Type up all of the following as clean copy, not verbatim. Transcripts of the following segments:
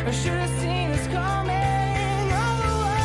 I should have seen this coming all along.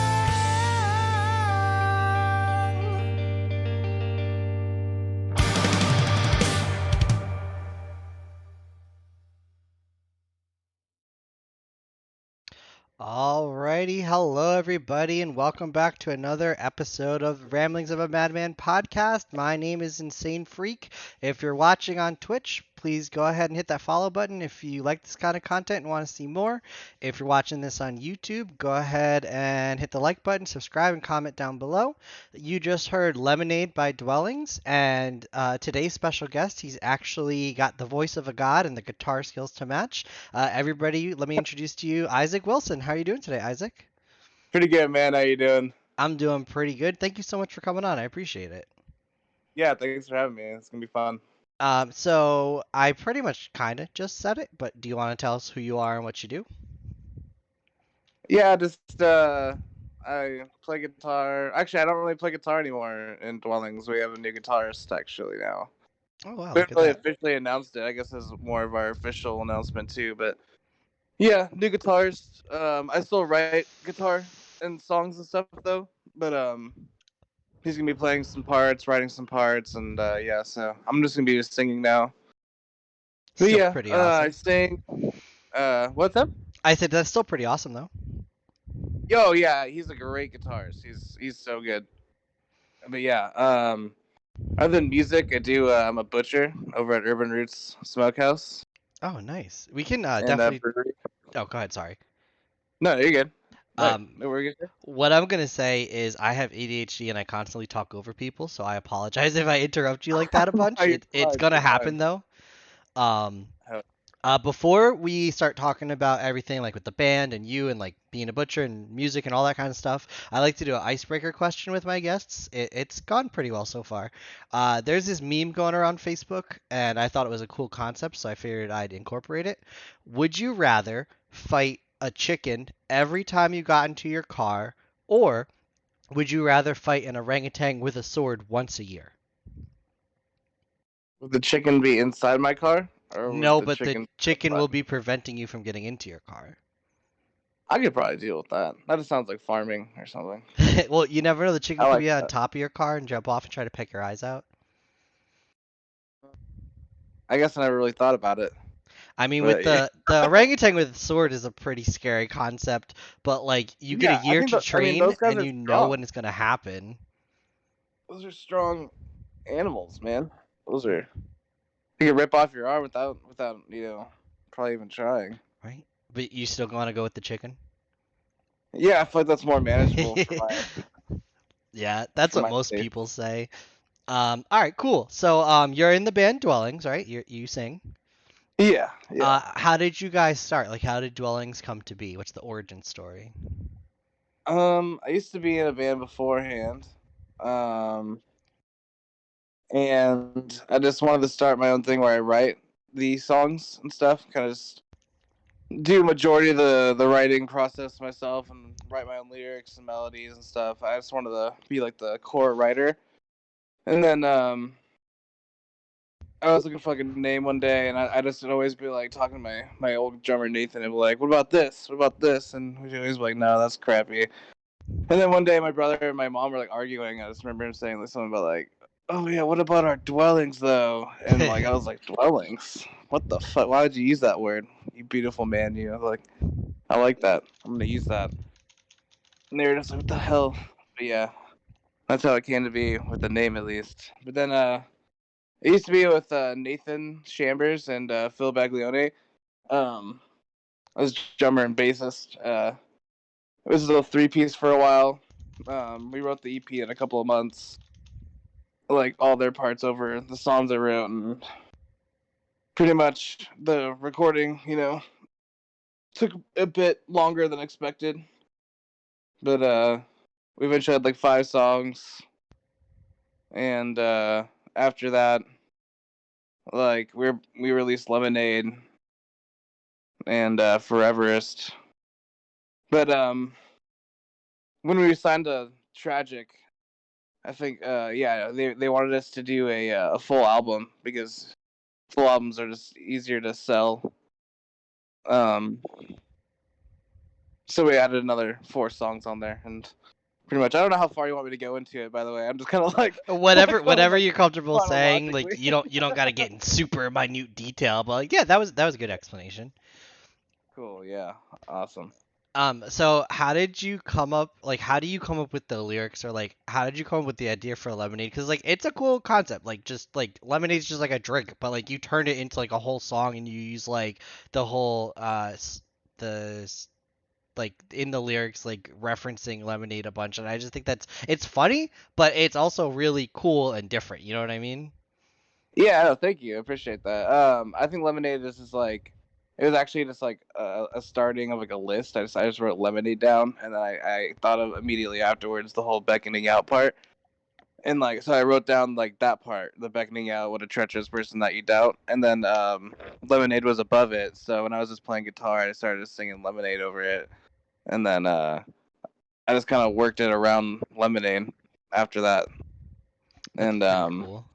Alrighty, hello everybody, and welcome back to another episode of Ramblings of a Madman podcast. My name is Insanefreak. If you're watching on Twitch, please go ahead and hit that follow button if you like this kind of content and want to see more. If you're watching this on YouTube, go ahead and hit the like button, subscribe, and comment down below. You just heard Lemonade by Dwellings, and today's special guest, he's actually got the voice of a god and the guitar skills to match. Everybody, let me introduce to you Isaac Wilson. How are you doing today, Isaac? Pretty good, man. How you doing? I'm doing pretty good. Thank you so much for coming on. I appreciate it. Yeah, thanks for having me. It's gonna be fun. So I pretty much kind of just said it, but do you want to tell us who you are and what you do? Yeah, just I play guitar. Actually, I don't really play guitar anymore in Dwellings. We have a new guitarist actually now. Oh wow, We look haven't at really that. officially announced it. I guess this is more of our official announcement too. But yeah, new guitarist. I still write guitar and songs and stuff though. But he's gonna be playing some parts, writing some parts, and yeah. So I'm just gonna be just singing now. But Still yeah, pretty I awesome. sing. What's up? I said that's still pretty awesome though. Yo, yeah, he's a great guitarist. He's so good. But yeah, other than music, I do. I'm a butcher over at Urban Roots Smokehouse Oh, nice. We can and definitely. brewery. Oh, go ahead. Sorry. No, you're good. Right, Um, no, we're good. what I'm gonna say is I have ADHD and I constantly talk over people, so I apologize if I interrupt you like that a bunch. You're It's fine. gonna You're happen fine. though. Um, Oh, Before we start talking about everything like with the band and you and like being a butcher and music and all that kind of stuff, I like to do an icebreaker question with my guests. It's gone pretty well so far. There's this meme going around Facebook, and I thought it was a cool concept, so I figured I'd incorporate it. Would you rather fight a chicken every time you got into your car, or would you rather fight an orangutan with a sword once a year? would the chicken be inside my car, or would No, the but the chicken be chicken outside? will be preventing you from getting into your car. I could probably deal with that. That just sounds like farming or something. Well, you never know. The chicken I could like be on that. top of your car and jump off and try to pick your eyes out. I guess I never really thought about it, I mean, with but yeah, the orangutan with a sword is a pretty scary concept, but like you get a yeah. I year think to I mean, train those guys and are you know strong. when it's gonna happen, Those are strong animals, man. Those are. You can rip off your arm without probably even trying. right? But you still want to go with the chicken? Yeah, I feel like that's more manageable for my Yeah, that's for what my most taste. people say. All right, cool. So you're in the band Dwellings, right? You sing. Yeah, yeah. How did you guys start? Like, how did Dwellings come to be? What's the origin story? I used to be in a band beforehand, um, and I just wanted to start my own thing where I write the songs and stuff. Kind of just do majority of the writing process myself and write my own lyrics and melodies and stuff. I just wanted to be like the core writer, and then I was looking for like a name one day, and I just would always be like talking to my old drummer Nathan, and be like, "What about this? What about this?" And he'd always be like, "No, that's crappy." And then one day, my brother and my mom were like arguing. I just remember him saying like something about like, "Oh yeah, what about our dwellings though?" And like I was like, "Dwellings? What the fuck? Why would you use that word? You beautiful man, you know?" Like I like that. I'm gonna use that. And they were just like, "What the hell?" But yeah, that's how it came to be with the name at least. But then it used to be with Nathan Chambers and Phil Baglione. Um, I was drummer and bassist. It was a three-piece for a while. We wrote the EP in a couple of months, like all their parts over the songs I wrote, and pretty much the recording, took a bit longer than expected. But we eventually had like 5 songs, and after that, like we released Lemonade and Foreverist. But when we signed to Tragic, I think yeah they wanted us to do a full album because full albums are just easier to sell. Um, So we added another 4 songs on there, and pretty much I don't know how far you want me to go into it. By the way, I'm just kind of like going Whatever like you're comfortable saying, like chronologically. you don't got to get in super minute detail, but like yeah, that was a good explanation. Cool. Yeah. Awesome. So how did you come up, like, how do you come up with the lyrics, or like, how did you come up with the idea for Lemonade? Because like, it's a cool concept, like, just like lemonade's just like a drink, but like you turned it into like a whole song, and you use like the whole the like in the lyrics like referencing lemonade a bunch, and I just think it's funny, but it's also really cool and different. You know what I mean? Yeah. No, thank you. I appreciate that. I think Lemonade is just like it was actually just like a starting of like a list. I just wrote Lemonade down, and then I thought of immediately afterwards the whole beckoning out part. And like so I wrote down like that part, the beckoning out, what a treacherous person that you doubt, and then Lemonade was above it. So when I was just playing guitar, I started singing Lemonade over it, and then I just kind of worked it around Lemonade after that, That's and pretty cool.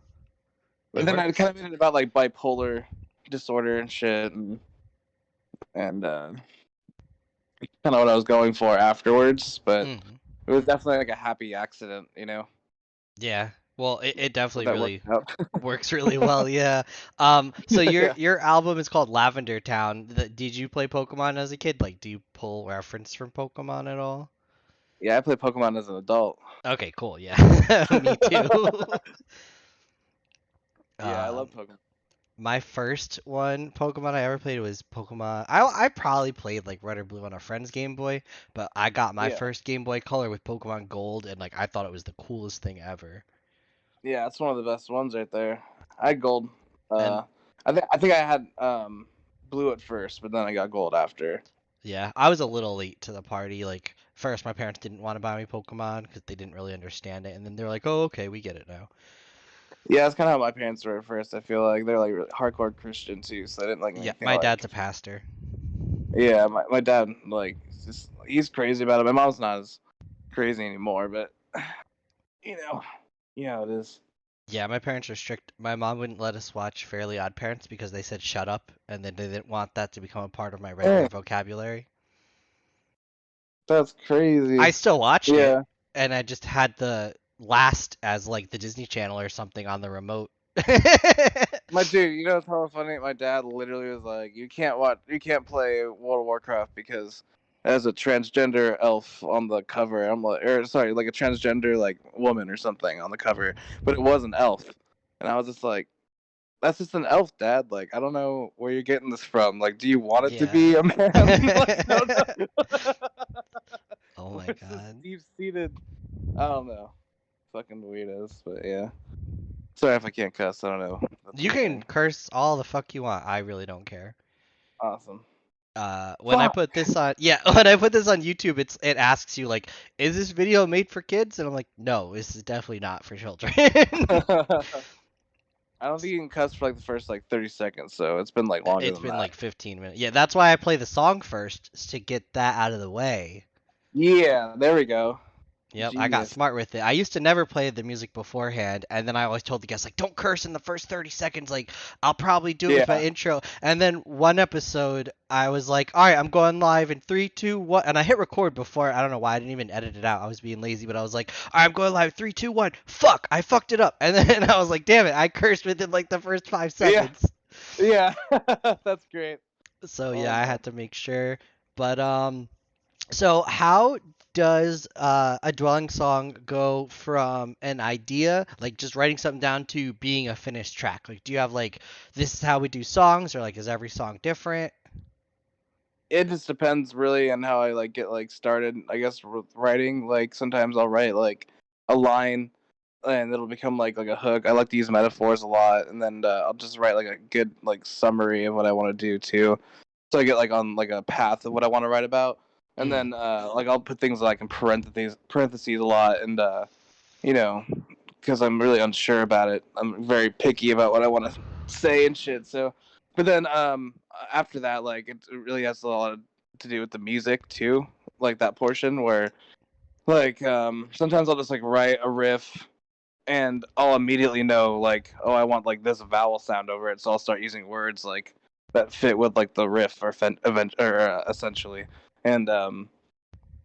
It then I works. kind of made it about like bipolar disorder and shit, and kind of what I was going for afterwards, but Hmm. it was definitely like a happy accident, you know, Yeah. Well, it definitely that worked really out. works really well. Yeah. So Yeah. your album is called Lavender Town. Did you play Pokemon as a kid? Like, do you pull reference from Pokemon at all? Yeah, I played Pokemon as an adult. Okay, cool. Yeah. Me too. Yeah, I love Um, Pokemon. my first one Pokemon I ever played was Pokemon. I probably played like Red or Blue on a friend's Game Boy, but I got my Yeah, first Game Boy Color with Pokemon Gold, and like I thought it was the coolest thing ever. yeah, it's one of the best ones right there. I had gold. And Uh, I think I had blue at first, but then I got gold after. yeah, I was a little late to the party. Like, first, my parents didn't want to buy me Pokemon because they didn't really understand it, and then they're like, "Oh, okay, we get it now." Yeah, that's kind of how my parents were at first. I feel like they're like really hardcore Christian too, so they didn't like Yeah, anything my dad's like. a pastor. Yeah, my dad like he's crazy about it. My mom's not as crazy anymore, but you know, you know how it is. Yeah, my parents are strict. My mom wouldn't let us watch Fairly Odd Parents because they said shut up, and then they didn't want that to become a part of my regular Dang, vocabulary. that's crazy. I still watched it, Yeah, and I just had the last as like the Disney Channel or something on the remote. my dude, you know what's hella funny? My dad literally was like, you can't play World of Warcraft because it has a transgender elf on the cover." I'm like, or sorry, like a transgender like woman or something on the cover, but it was an elf, and I was just like, "That's just an elf, Dad. Like, I don't know where you're getting this from. Like, do you want it to Yeah. be a man? Like, I don't know." Oh Or my it's just god. deep seated. I don't know. Fucking weirdos, but yeah. Sorry if I can't cuss. I don't know. That's You my can thing. curse all the fuck you want. I really don't care. Awesome. When I Fuck. put this on, yeah, when I put this on YouTube, it asks you like, is this video made for kids? And I'm like, no, this is definitely not for children. I don't think you can cuss for like the first like 30 seconds, so it's been like longer It's than been that. like 15 minutes. Yeah, that's why I play the song first, is to get that out of the way. Yeah, there we go. Yep, I got Genius. smart with it. I used to never play the music beforehand, and then I always told the guests like, "Don't curse in the first 30 seconds. Like, I'll probably do it with my Yeah. intro." And then one episode, I was like, "All right, I'm going live in three, two, one," and I hit record before. I don't know why I didn't even edit it out. I was being lazy, but I was like, "All right, I'm going live. Three, two, one. Fuck, I fucked it up." And then I was like, "Damn it, I cursed within like the first five Yeah. seconds." Yeah. That's great. So Oh yeah, I man. had to make sure. But so how does a dwelling song go from an idea, like just writing something down, to being a finished track? Like, do you have like this is how we do songs, or like is every song different? It just depends really on how I like get like started. I guess with writing, like sometimes I'll write like a line and it'll become like a hook. I like to use metaphors a lot, and then I'll just write like a good like summary of what I want to do too. So I get like on like a path of what I want to write about, and Mm, then like I'll put things like in parentheses a lot, and you know, because I'm really unsure about it. I'm very picky about what I want to say and shit. So, but then after that, like it really has a lot to do with the music too, like that portion where like sometimes I'll just like write a riff and I'll immediately know like, oh, I want like this vowel sound over it, so I'll start using words like that fit with like the riff or event or essentially, and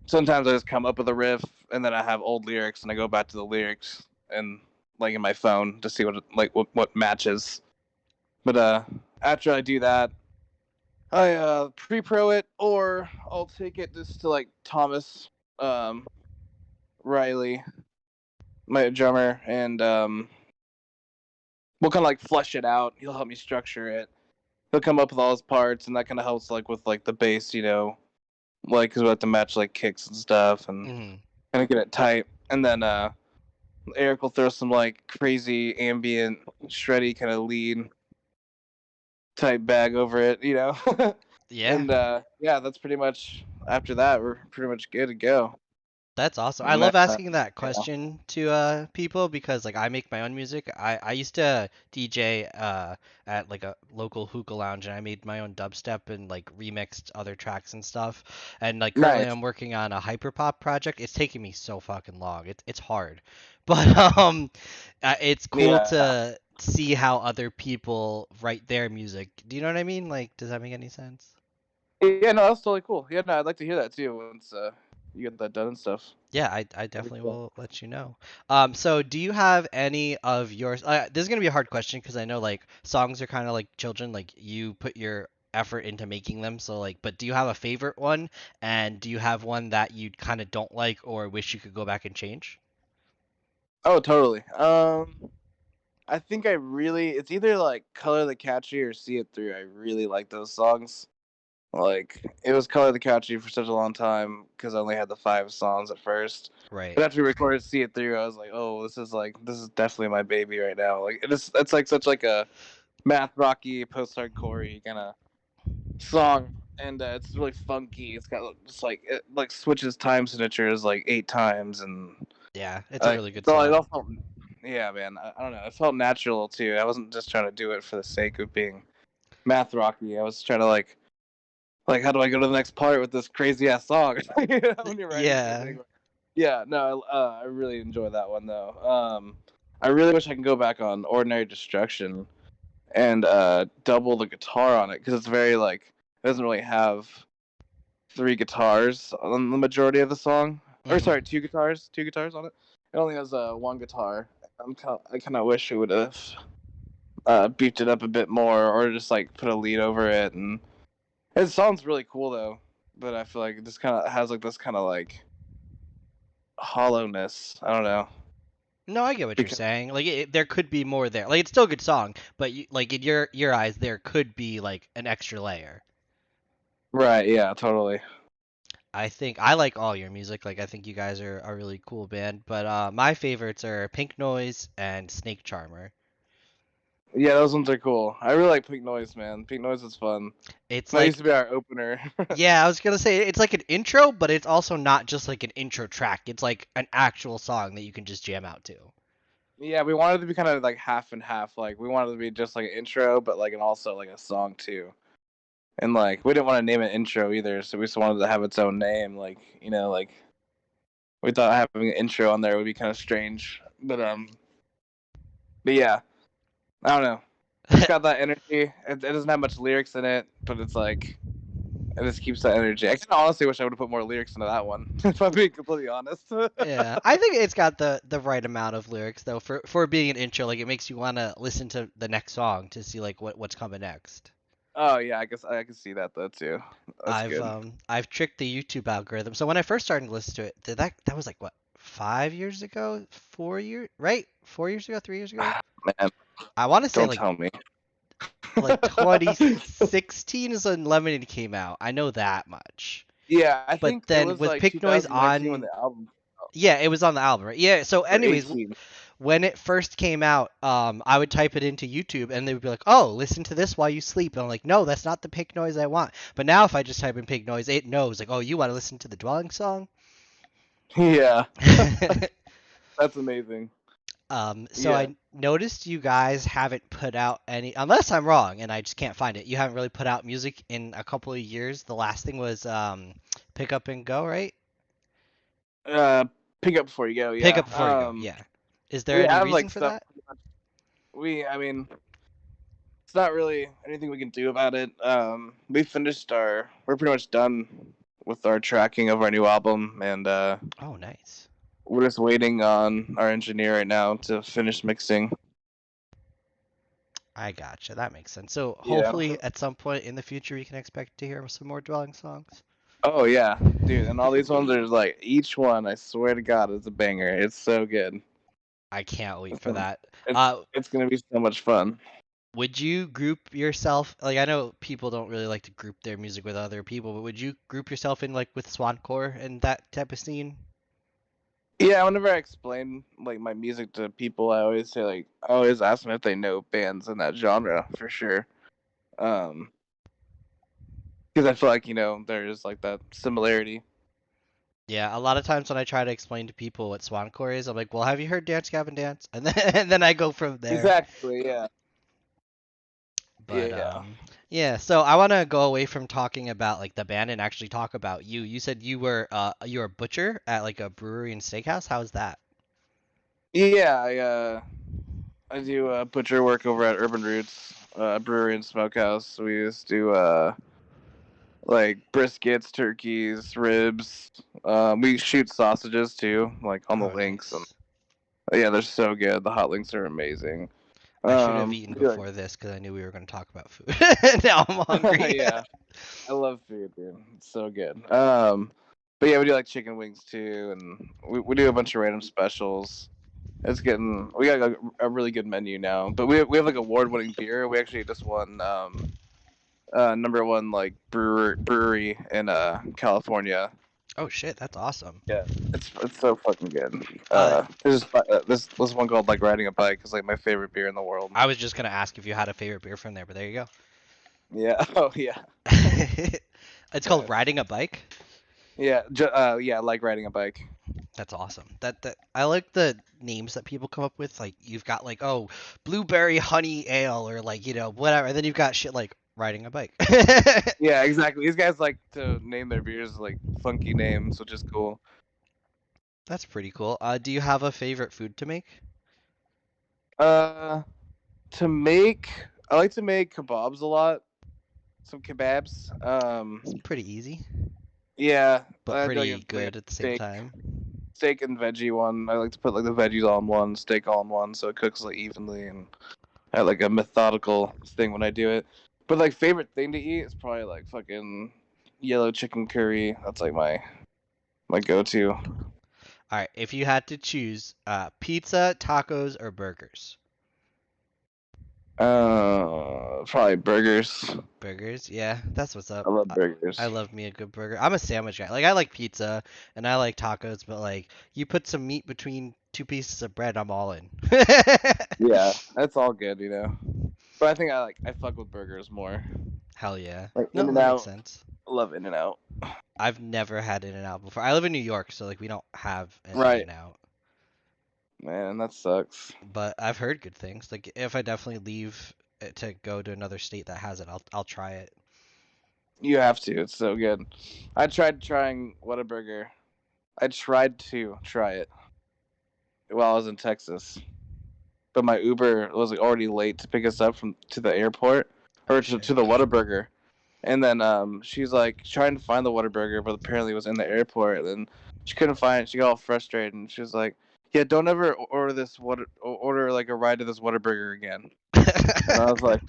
sometimes I just come up with a riff, and then I have old lyrics, and I go back to the lyrics and like in my phone to see what matches. But after I do that, I pre-pro it, or I'll take it just to like Thomas um, Riley, my drummer, and we'll kind of like flesh it out. He'll help me structure it. He'll come up with all his parts, and that kind of helps like with like the bass, like because we have to match like kicks and stuff, and Hmm. kind of get it tight. And then Eric will throw some like crazy ambient, shreddy kind of lead type bag over it. Yeah. And yeah, that's pretty much after that we're pretty much good to go. That's awesome. I And then love asking that yeah, question to people because like I make my own music. I used to DJ at like a local hookah lounge and I made my own dubstep and like remixed other tracks and stuff. And like currently nice. I'm working on a hyperpop project. It's taking me so fucking long. It's hard. But it's cool Yeah, to see how other people write their music. Do you know what I mean? Like does that make any sense? yeah, no, that's totally cool. Yeah, no, I'd like to hear that too once you get that done and stuff. Yeah, I That'd be definitely cool. will let you know. So do you have any of yours? This is gonna be a hard question because I know like songs are kind of like children, like you put your effort into making them. So like, but do you have a favorite one? And do you have one that you kind of don't like or wish you could go back and change? Oh, totally. I think I really it's either like Color the Catchy or See It Through. I really like those songs. Like it was Color the Catchy for such a long time because I only had the 5 songs at first. Right. But after we recorded See It Through, I was like, oh, this is definitely my baby right now. Like it's like such like a math rocky post hardcore kind of song, and it's really funky. It's got just like it like switches time signatures like 8 times, and Yeah, it's a like really good so it song. all felt yeah, man. I don't know. It felt natural too. I wasn't just trying to do it for the sake of being math rocky. I was trying to like how do I go to the next part with this crazy ass song? When you're writing Yeah. something. Yeah, no, I really enjoy that one though. I really wish I could go back on Ordinary Destruction and double the guitar on it because it's very like it doesn't really have 3 guitars on the majority of the song. Or Hmm. sorry, two guitars on it. It only has one guitar. I kind of wish it would have beefed it up a bit more, or just like put a lead over it. And it sounds really cool though, but I feel like it just kind of has like this kind of like hollowness. I don't know. No, I get what you're Because saying. Like there could be more there. Like it's still a good song, but like in your eyes, there could be like an extra layer. right, yeah, totally. I think I like all your music. Like I think you guys are a really cool band. But my favorites are Pink Noise and Snake Charmer. Yeah, those ones are cool. I really like Pink Noise, man. Pink Noise is fun. It's That used like to be our opener. yeah, I was gonna say it's like an intro, but it's also not just like an intro track. It's like an actual song that you can just jam out to. Yeah, we wanted it to be kind of like half and half. Like we wanted it to be just like an intro, but like and also like a song too. And like we didn't want to name it intro either, so we just wanted to have its own name. Like like we thought having an intro on there would be kind of strange. But yeah, I don't know. It's got that energy. It doesn't have much lyrics in it, but it's like it just keeps that energy. I kind of honestly wish I would have put more lyrics into that one. If I'm being completely honest. Yeah, I think it's got the right amount of lyrics though for being an intro. Like it makes you want to listen to the next song to see like what's coming next. Oh yeah, I guess I can see that though too. That's good. I've tricked the YouTube algorithm. So when I first started to listen to it, that was like what 5 years ago, 4 years, right? 4 years ago, 3 years ago. Man, I want to say don't like tell me. 2016 is when Lemonade came out. I know that much. Yeah, I But think it then was with like Pink Noise 2019 when on, the album yeah, it was on the album, right? Yeah. So or anyways, 18. when it first came out, I would type it into YouTube and they would be like, "Oh, listen to this while you sleep." And I'm like, "No, that's not the Pink Noise I want." But now if I just type in Pink Noise, it knows like, "Oh, you want to listen to the Dwelling song?" Yeah, that's amazing. So Yeah. I noticed you guys haven't put out any, unless I'm wrong and I just can't find it. You haven't really put out music in a couple of years. The last thing was Pick Up and Go, right? Uh, Pick up before you go. Pick Yeah. Up Before You Go. Yeah. Is there We any have reason like for stuff. that? I mean, it's not really anything we can do about it. We finished our. We're pretty much done with our tracking of our new album, and Oh, nice. we're just waiting on our engineer right now to finish mixing. I gotcha. That makes sense. So Yeah. hopefully at some point in the future we can expect to hear some more dwelling songs. Oh yeah, dude, and all these ones are like each one. I swear to God, is a banger. It's so good. I can't wait It's for gonna, that. it's, Uh, it's gonna be so much fun. would you group yourself like I know people don't really like to group their music with other people, but would you group yourself in like with Swancore and that type of scene? Yeah, whenever I explain like my music to people, I always say like I always ask them if they know bands in that genre for sure. Um, because I feel like there's like that similarity. Yeah, a lot of times when I try to explain to people what Swancore is, I'm like, "Well, have you heard Dance Gavin Dance?" And then and then I go from there. Exactly. Yeah. But Yeah. yeah, so I want to go away from talking about like the band and actually talk about you. You said you were a butcher at like a brewery and steakhouse. How's that? Yeah. I do butcher work over at Urban Roots Brewery and Smokehouse. We just do like briskets, turkeys, ribs. We shoot sausages too, like on the Oh, links, and nice. yeah, they're so good. The hot links are amazing. I should have eaten We do, before this because I knew we were going to talk about food. Now I'm hungry. yeah, I love food, dude. It's so good. But yeah, we do like chicken wings too, and we do a bunch of random specials. We got a really good menu now, but we have like award-winning beer. We actually just won number one like brewery in California. Oh shit, that's awesome. Yeah, it's so fucking good. Uh, This one called like riding a bike is like my favorite beer in the world. I was just gonna ask if you had a favorite beer from there, but there you go. Yeah. Oh yeah. It's Yeah. called riding a bike. Yeah. I like riding a bike. That's awesome. That I like the names that people come up with. Like you've got like blueberry honey ale or like whatever. And then you've got shit like riding a bike. Yeah, exactly. These guys like to name their beers like funky names, which is cool. That's pretty cool. Do you have a favorite food to make? Uh, to make, I like to make kebabs a lot. Some kebabs. It's pretty easy, Yeah, but I do pretty like a good at the same time. steak and veggie one. I like to put like the veggies all in one, steak all in one, so it cooks like evenly, and I have like a methodical thing when I do it. But like favorite thing to eat is probably like fucking yellow chicken curry. That's like my go-to. All right, if you had to choose, pizza, tacos, or burgers? Probably burgers. Burgers, yeah, that's what's up. I love I burgers. love me a good burger. I'm a sandwich guy. Like I like pizza and I like tacos, but like you put some meat between two pieces of bread, I'm all in. Yeah, that's all good. But I think I fuck with burgers more. Hell yeah. Like In No, and that makes Out. sense. I love In and Out. I've never had In-N-Out before. I live in New York, so like we don't have an Right. In-N-Out, Man, that sucks. but I've heard good things. Like if I definitely leave to go to another state that has it, I'll try it. You have to. It's so good. I tried trying Whataburger. I tried to try it while I was in Texas, but my Uber was like already late to pick us up from to the airport Oh or to shit. the Whataburger. And then she's like trying to find the Whataburger, but apparently it was in the airport. And then she couldn't find it. She got all frustrated, and she was like, "Yeah, don't ever order like a ride to this Whataburger again." And I was like,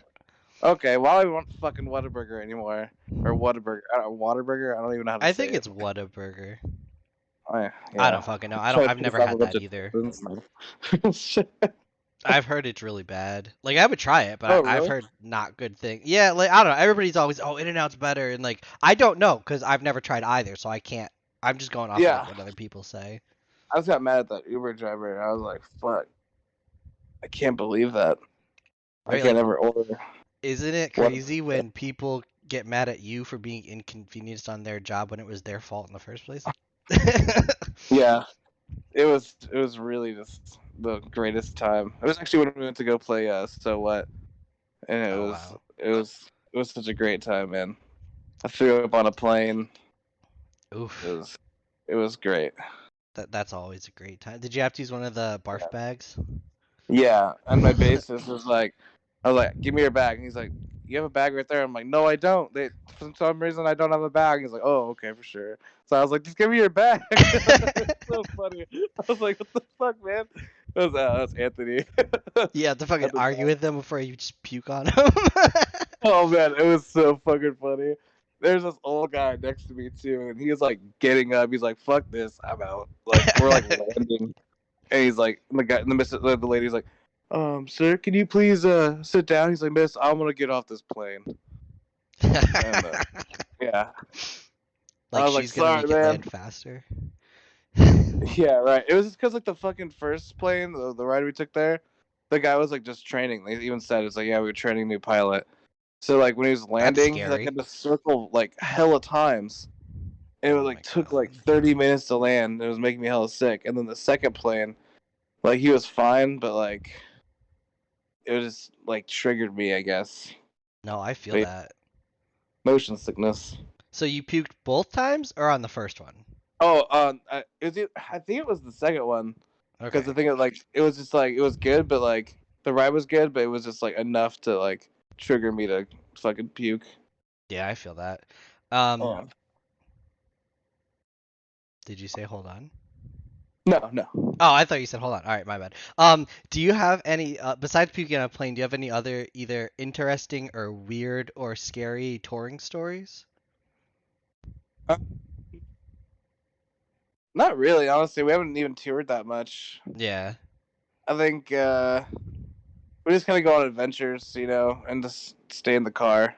"Okay, well I don't want fucking Whataburger anymore or Whataburger. Whataburger. I don't even know how to I say think it. it's Whataburger. I don't Yeah, fucking know. try to I've piss never off a had bunch that of either. Shit. I've heard it's really bad. Like I would try it, but Oh I've really? heard not good things. Yeah, like I don't know. Everybody's always, oh, In-N-Out's better, and like I don't know because I've never tried either, so I can't. I'm just going off of like Yeah, what other people say. I just got mad at that Uber driver, and I was like, "Fuck, I can't believe that I Right? can't Like, ever order isn't it what." crazy when people get mad at you for being inconvenienced on their job when it was their fault in the first place? Yeah, it was really just the greatest time. It was actually when we went to go play So What, and it Oh was wow. it was it was such a great time, man. I threw up on a plane. It Oof. was it was great. That's always a great time. Did you have to use one of the Yeah, barf bags? yeah. And my bassist was like, I was like, "Give me your bag," and he's like, you have a bag right there. I'm like, no, I don't. For some reason, I don't have a bag. He's like, oh, okay, for sure. So I was like, just give me your bag. It's so funny. I was like, what the fuck, man? That's Anthony. You have to fucking At the argue time. with them before you just puke on them. Oh man, it was so fucking funny. There's this old guy next to me too, and he's like getting up. He's like, "Fuck this, I'm out." Like we're like landing, and he's like, and the lady's like, sir, can you please sit down? He's like, "Miss, I'm gonna get off this plane." And yeah, I Like was like, she's gonna "Sorry, make it man." land faster. Yeah, right. It was just because like the fucking first plane, the ride we took there, the guy was like just training. They even said it's like, yeah, we were training a new pilot. So like when he was That's landing, he like scary. had to circle like hella times. And it was Oh like my took god. like 30 minutes to land. It was making me hella sick. And then the second plane, like he was fine, but like it was just like triggered me, I guess. No, I feel But yeah, that. motion sickness. So you puked both times or on the first one? Oh, I think it was the second one because the Okay. thing is like it was just like it was good, but like the ride was good, but it was just like enough to like trigger me to fucking puke. Yeah, I feel that. Um, Oh. did you say hold on? No, no. Oh, I thought you said hold on. All right, my bad. Do you have any besides puking on a plane? Do you have any other either interesting or weird or scary touring stories? Uh, Not really, honestly. We haven't even toured that much. Yeah. I think we just kind of go on adventures, and just stay in the car.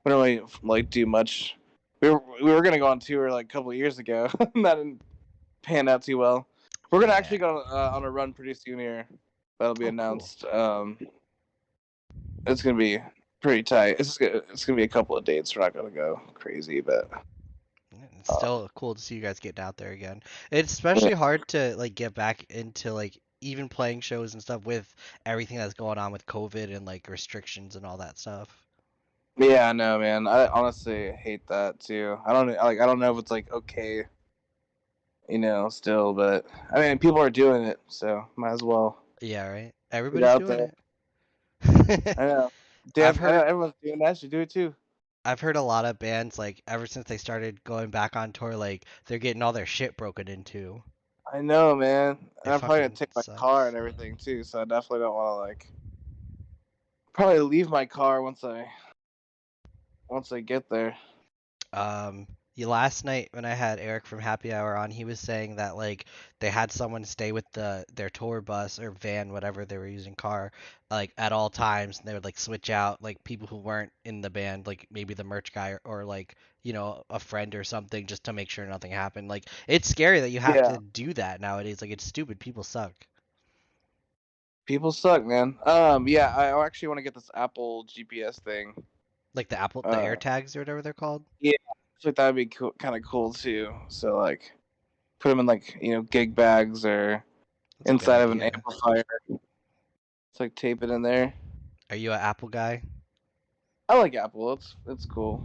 We don't really like do much. We were gonna go on tour like a couple of years ago. That didn't pan out too well. We're gonna Yeah. actually go on a run pretty soon here. That'll be Oh, cool. announced. It's gonna be pretty tight. It's gonna be a couple of dates. We're not gonna go crazy, but It's uh, still cool to see you guys getting out there again. It's yeah, especially hard to like get back into like even playing shows and stuff with everything that's going on with COVID and like restrictions and all that stuff. yeah, no, man. I honestly hate that too. I don't know if it's like okay, still, but I mean, people are doing it, so might as well Yeah, right. get Everybody's out doing there. it. I know. I've Damn, I know heard everyone's doing that. Should do it too. I've heard a lot of bands like ever since they started going back on tour, like they're getting all their shit broken into. I know, man. It And I'm probably gonna fucking take my car sucks. and everything too, so I definitely don't want to like probably leave my car once I get there. Last night when I had Eric from Happy Hour on, he was saying that like they had someone stay with their tour bus or van, whatever they were using car, like at all times, and they would like switch out like people who weren't in the band, like maybe the merch guy or like a friend or something, just to make sure nothing happened. Like it's scary that you have Yeah, to do that nowadays. Like it's stupid. People suck. people suck, man. Yeah, I actually want to get this Apple GPS thing. Like the Uh, AirTags or whatever they're called. yeah, I think that'd be cool, kind of cool too. So like, put them in like gig bags or That's a good inside of an idea. amplifier. It's like tape it in there. Are you an Apple guy? I like Apple. It's cool.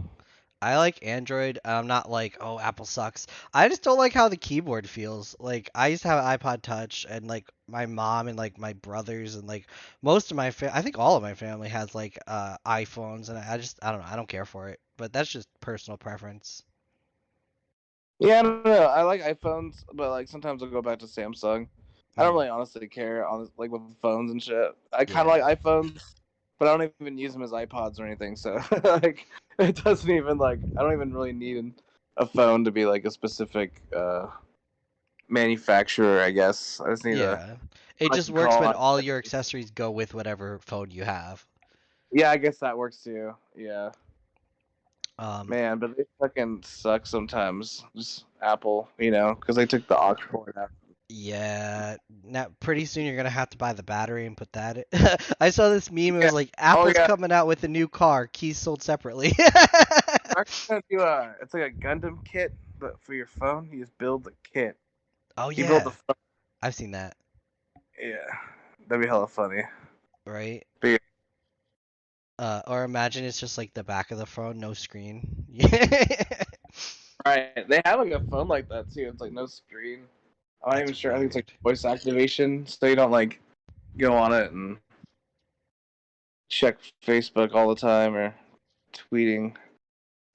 I like Android. I'm not like, oh, Apple sucks. I just don't like how the keyboard feels. Like I used to have an iPod Touch, and like my mom and like my brothers and like most of I think all of my family has like iPhones, and I don't know. I don't care for it. But that's just personal preference. Yeah, I don't know. I like iPhones, but like sometimes I'll go back to Samsung. I don't Mm, really honestly care on like with phones and shit. I kind of yeah. like iPhones, but I don't even use them as iPods or anything. So like it doesn't even like I don't even really need a phone to be like a specific manufacturer. I guess I just need a Yeah. It I just can works call when on. all your accessories go with whatever phone you have. Yeah, I guess that works too. Yeah, Um, man, but they fucking suck sometimes. Just Apple, because they took the aux port out. Yeah, now pretty soon you're gonna have to buy the battery and put that in. I saw this meme. It Yeah. was like Oh Apple's yeah. coming out with a new car, keys sold separately. They're actually gonna do it's like a Gundam kit, but for your phone, you just build the kit. Oh You build the yeah, phone. I've seen that. Yeah, that'd be hella funny. Right? But yeah, Or imagine it's just like the back of the phone, no screen. right. They have like a phone like that too. It's like no screen. I'm not That's even sure. I think it's like weird. voice activation, so you don't like go on it and check Facebook all the time or tweeting.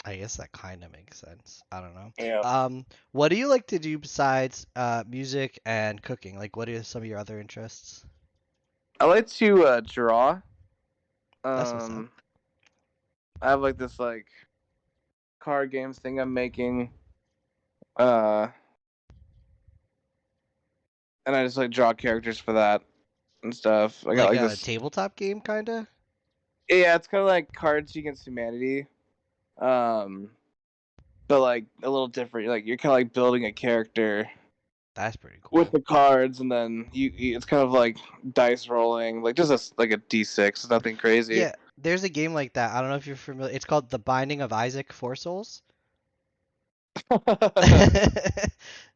I guess that kind of makes sense. I don't know. Yeah. What do you like to do besides music and cooking? Like, what are some of your other interests? I like to draw. That's what's up. Um, I have like this like card games thing I'm making. Uh, and I just like draw characters for that and stuff. I got Like like a this. tabletop game, kinda? Yeah, it's kind of like Cards Against Humanity. Um, but like a little different. Like you're kind of like building a character That's pretty with cool. the cards, and then it's kind of like dice rolling, like just like a d6. Nothing crazy. Yeah, there's a game like that. I don't know if you're familiar. It's called The Binding of Isaac Four Souls.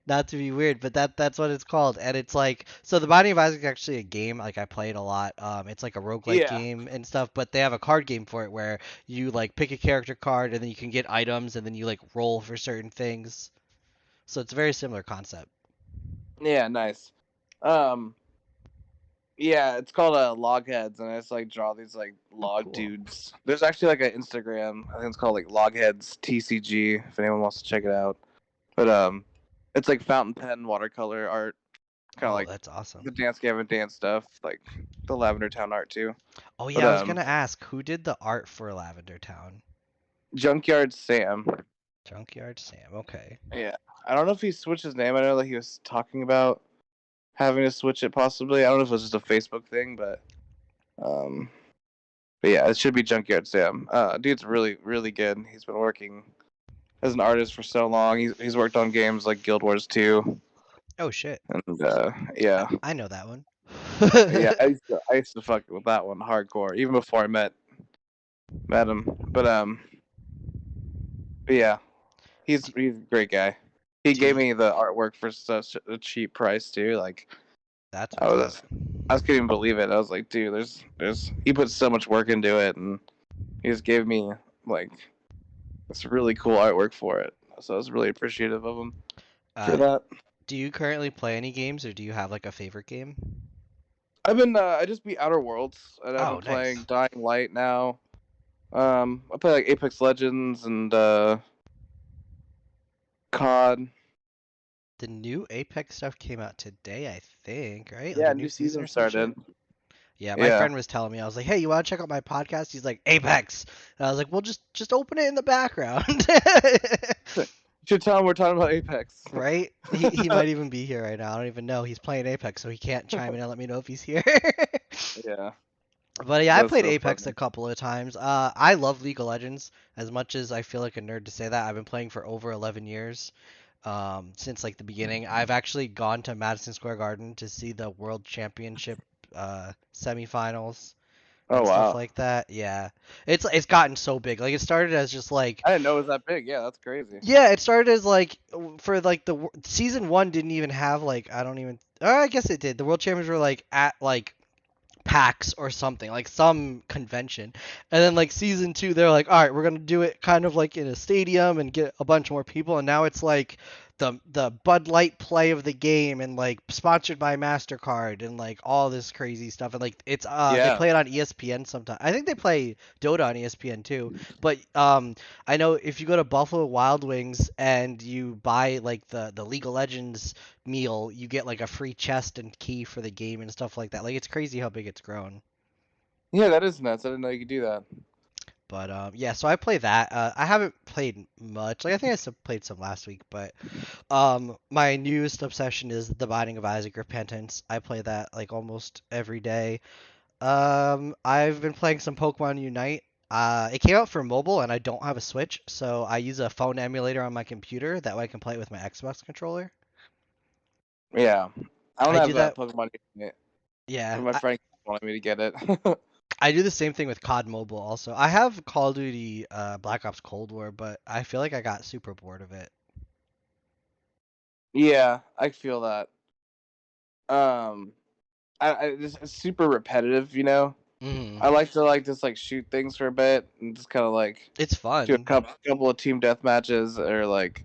Not to be weird, but that's what it's called. And it's like so The Binding of Isaac is actually a game like I played a lot. It's like a roguelike Yeah, game and stuff, but they have a card game for it where you like pick a character card and then you can get items and then you like roll for certain things. So it's a very similar concept. yeah, nice. Um, yeah, it's called Logheads, and I just like draw these like Oh, log cool. dudes. There's actually like an Instagram. I think it's called like Logheads TCG. If anyone wants to check it out, but it's like fountain pen watercolor art, kind of Oh, like that's awesome. the Dance Gavin Dance stuff, like the Lavender Town art too. Oh But yeah, I was gonna ask who did the art for Lavender Town? Junkyard Sam. Junkyard Sam. Okay. Yeah, I don't know if he switched his name. I know that he was talking about having to switch it possibly. I don't know if it was just a Facebook thing, um, but yeah, it should be Junkyard Sam. Dude's really really good. He's been working as an artist for so long. He's worked on games like Guild Wars 2, Oh shit. and yeah, I know that one. yeah. I used to fuck with that one hardcore even before I met him. But yeah, he's a great guy. He Do gave you, me the artwork for such a cheap price too. Like that's I what's up. was I just couldn't even believe it. I was like, dude, there's he put so much work into it, and he just gave me like this really cool artwork for it. So I was really appreciative of him for Uh, that. do you currently play any games or do you have like a favorite game? I just beat Outer Worlds, and I've Oh, been playing nice. Dying Light now. I play like Apex Legends and COD. The new Apex stuff came out today, I think, right? Like Yeah, a new new season season or some shit. started. Yeah, my Yeah, friend was telling me. I was like, "Hey, you want to check out my podcast?" He's like, "Apex." And I was like, "Well, just open it in the background." you should tell him we're talking about Apex. Right? He might even be here right now. I don't even know. He's playing Apex, so he can't chime in and let me know if he's here. Yeah, But yeah, I that's played so Apex a funny. couple of times. I love League of Legends as much as I feel like a nerd to say that. I've been playing for over 11 years, since like the beginning. I've actually gone to Madison Square Garden to see the World Championship semifinals Oh and stuff wow, like that. Yeah, it's gotten so big. Like it started as just like I didn't know it was that big. Yeah, that's crazy. yeah, it started as like for like season one didn't even have like I don't even. I guess it did. The World Champions were like at like PAX or something, like some convention. And then like season two, they're like, all right, we're gonna do it kind of like in a stadium and get a bunch more people. And now it's like the Bud Light play of the game and like sponsored by MasterCard and like all this crazy stuff. And like it's they Yeah, play it on ESPN sometimes. I think they play Dota on ESPN too. But I know if you go to Buffalo Wild Wings and you buy like the League of Legends meal, you get like a free chest and key for the game and stuff like that. Like it's crazy how big it's grown. yeah, that is nuts. I didn't know you could do that. But yeah, so I play that. I haven't played much. Like I think I still played some last week, but my newest obsession is The Binding of Isaac Repentance. I play that like almost every day. I've been playing some Pokemon Unite. It came out for mobile and I don't have a Switch, so I use a phone emulator on my computer. That way I can play it with my Xbox controller. Yeah, I don't I have do that. Pokemon Unite, but Yeah, my friend wanted me to get it. I do the same thing with COD Mobile also. I have Call of Duty Black Ops Cold War, but I feel like I got super bored of it. Yeah, I feel that. Um, it's super repetitive, you know. Hmm. I like to like just like shoot things for a bit and just kind of like It's do a fun. couple of team death matches or like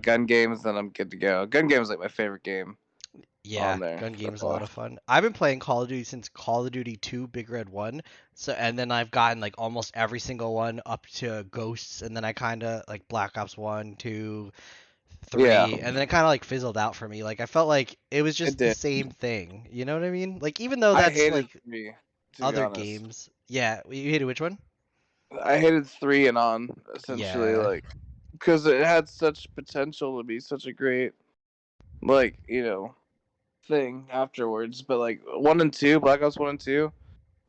gun games, then I'm good to go. Gun games like my favorite game. Yeah, on there. gun game's But, a lot of fun. I've been playing Call of Duty since Call of Duty 2 Big Red 1. So and then I've gotten like almost every single one up to Ghosts, and then I kind of like Black Ops 1, 2, yeah, 3, and then it kind of like fizzled out for me. Like I felt like it was it just the did. same thing. You know what I mean? Like even though I that's hated like 3, to be other honest. games. Yeah, you hated which one? I hated 3 and on, essentially, Yeah. like, because it had such potential to be such a great, like, thing afterwards. But, like, 1 and 2, Black Ops 1 and 2,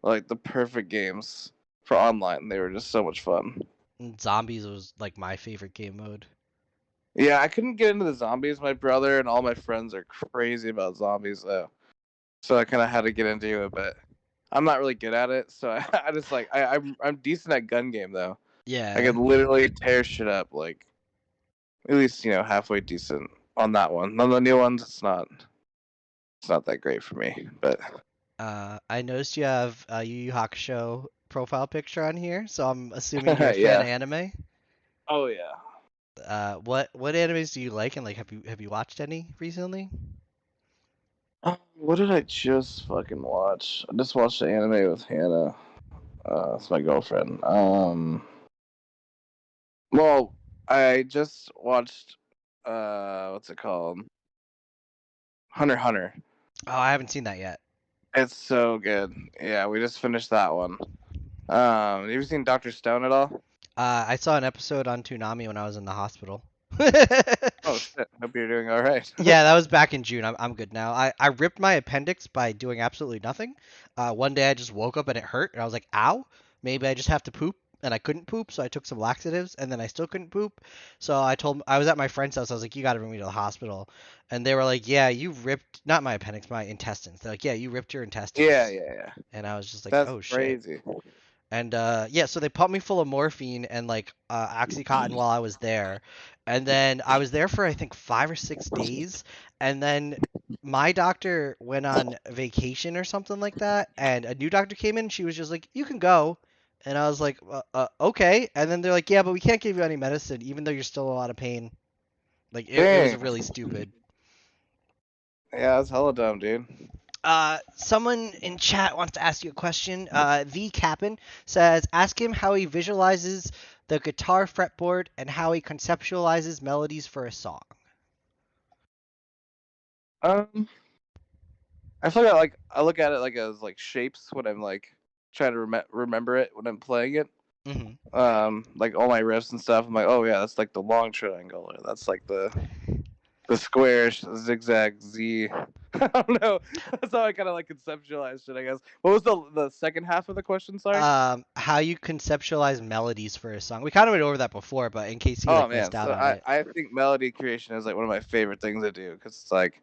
like, the perfect games for online. They were just so much fun. And Zombies was like my favorite game mode. Yeah, I couldn't get into the zombies. My brother and all my friends are crazy about zombies, though. So I kind of had to get into it, but I'm not really good at it. So I just like I'm decent at gun game though. I Yeah. could literally tear shit up like at least halfway decent on that one. On the new ones, it's not that great for me. But I noticed you have a Yu Yu Hakusho profile picture on here, so I'm assuming you're a fan yeah. of anime. Oh yeah. What animes do you like, and like have you watched any recently? What did I just fucking watch? I just watched the anime with Hannah. It's my girlfriend. Well, I just watched what's it called? Hunter x Hunter. Oh, I haven't seen that yet. It's so good. Yeah, we just finished that one. Have you seen Doctor Stone at all? I saw an episode on Toonami when I was in the hospital. Oh shit! Hope you're doing all right. Yeah, that was back in June. I'm good now. I ripped my appendix by doing absolutely nothing. One day I just woke up and it hurt, and I was like, "Ow, maybe I just have to poop." And I couldn't poop, so I took some laxatives, and then I still couldn't poop. So I was at my friend's house. I was like, "You got to bring me to the hospital," and they were like, "Yeah, you ripped not my appendix, my intestines." They're like, "Yeah, you ripped your Yeah, intestines," yeah, yeah. and I was just like, That's "Oh shit." crazy. And yeah, so they pumped me full of morphine and like oxycontin while I was there. And then I was there for I think 5 or 6 days. And then my doctor went on vacation or something like that. And a new doctor came in. She was just like, "You can go." And I was like, "Okay." And then they're like, "Yeah, but we can't give you any medicine, even though you're still in a lot of pain." Like it was Dang. really stupid. Yeah, that's hella dumb, dude. Someone in chat wants to ask you a question. The Cap'n says, ask him how he visualizes the guitar fretboard and how he conceptualizes melodies for a song. Um, I feel like I look at it like as like shapes when I'm like trying to remember it when I'm playing it. Hmm. Like all my riffs and stuff. I'm like, oh yeah, that's like the long triangle, or that's like the square zigzag Z. I don't know. That's how I kind of like conceptualized it, I guess. What was the second half of the question? Sorry. How you conceptualize melodies for a song. We kind of went over that before, but in case you Oh like man, missed out so on it. I think melody creation is like one of my favorite things to do because it's like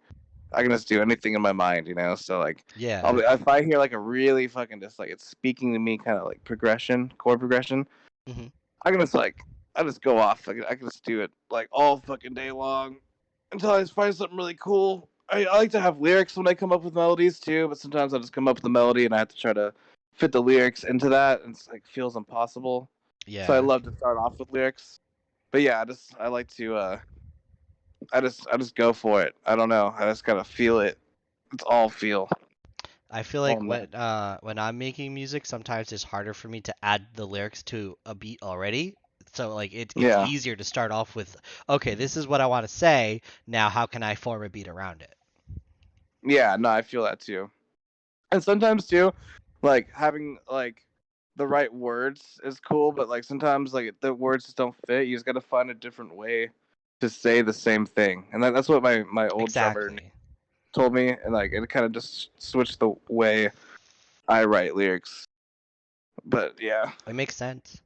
I can just do anything in my mind. So like, Yeah. if I hear like a really fucking just like it's speaking to me, kind of like progression, chord progression, Hmm. I can just like I just go off. I can just do it like all fucking day long until I just find something really cool. I like to have lyrics when I come up with melodies too, but sometimes I just come up with a melody and I have to try to fit the lyrics into that, and it's like feels impossible. So I Yeah. love to start off with lyrics. But yeah, I like to I just go for it. I don't know. I just gotta feel it. It's all feel. I feel Oh like man. when I'm making music, sometimes it's harder for me to add the lyrics to a beat already. So like it's Yeah. easier to start off with, okay, this is what I want to say. Now how can I form a beat around it? Yeah, no, I feel that too. And sometimes too, like having like the right words is cool, but like sometimes like the words just don't fit. You just gotta find a different way to say the same thing. And that's what my old drummer Exactly. told me, and like it kind of just switched the way I write lyrics. But yeah, It makes sense.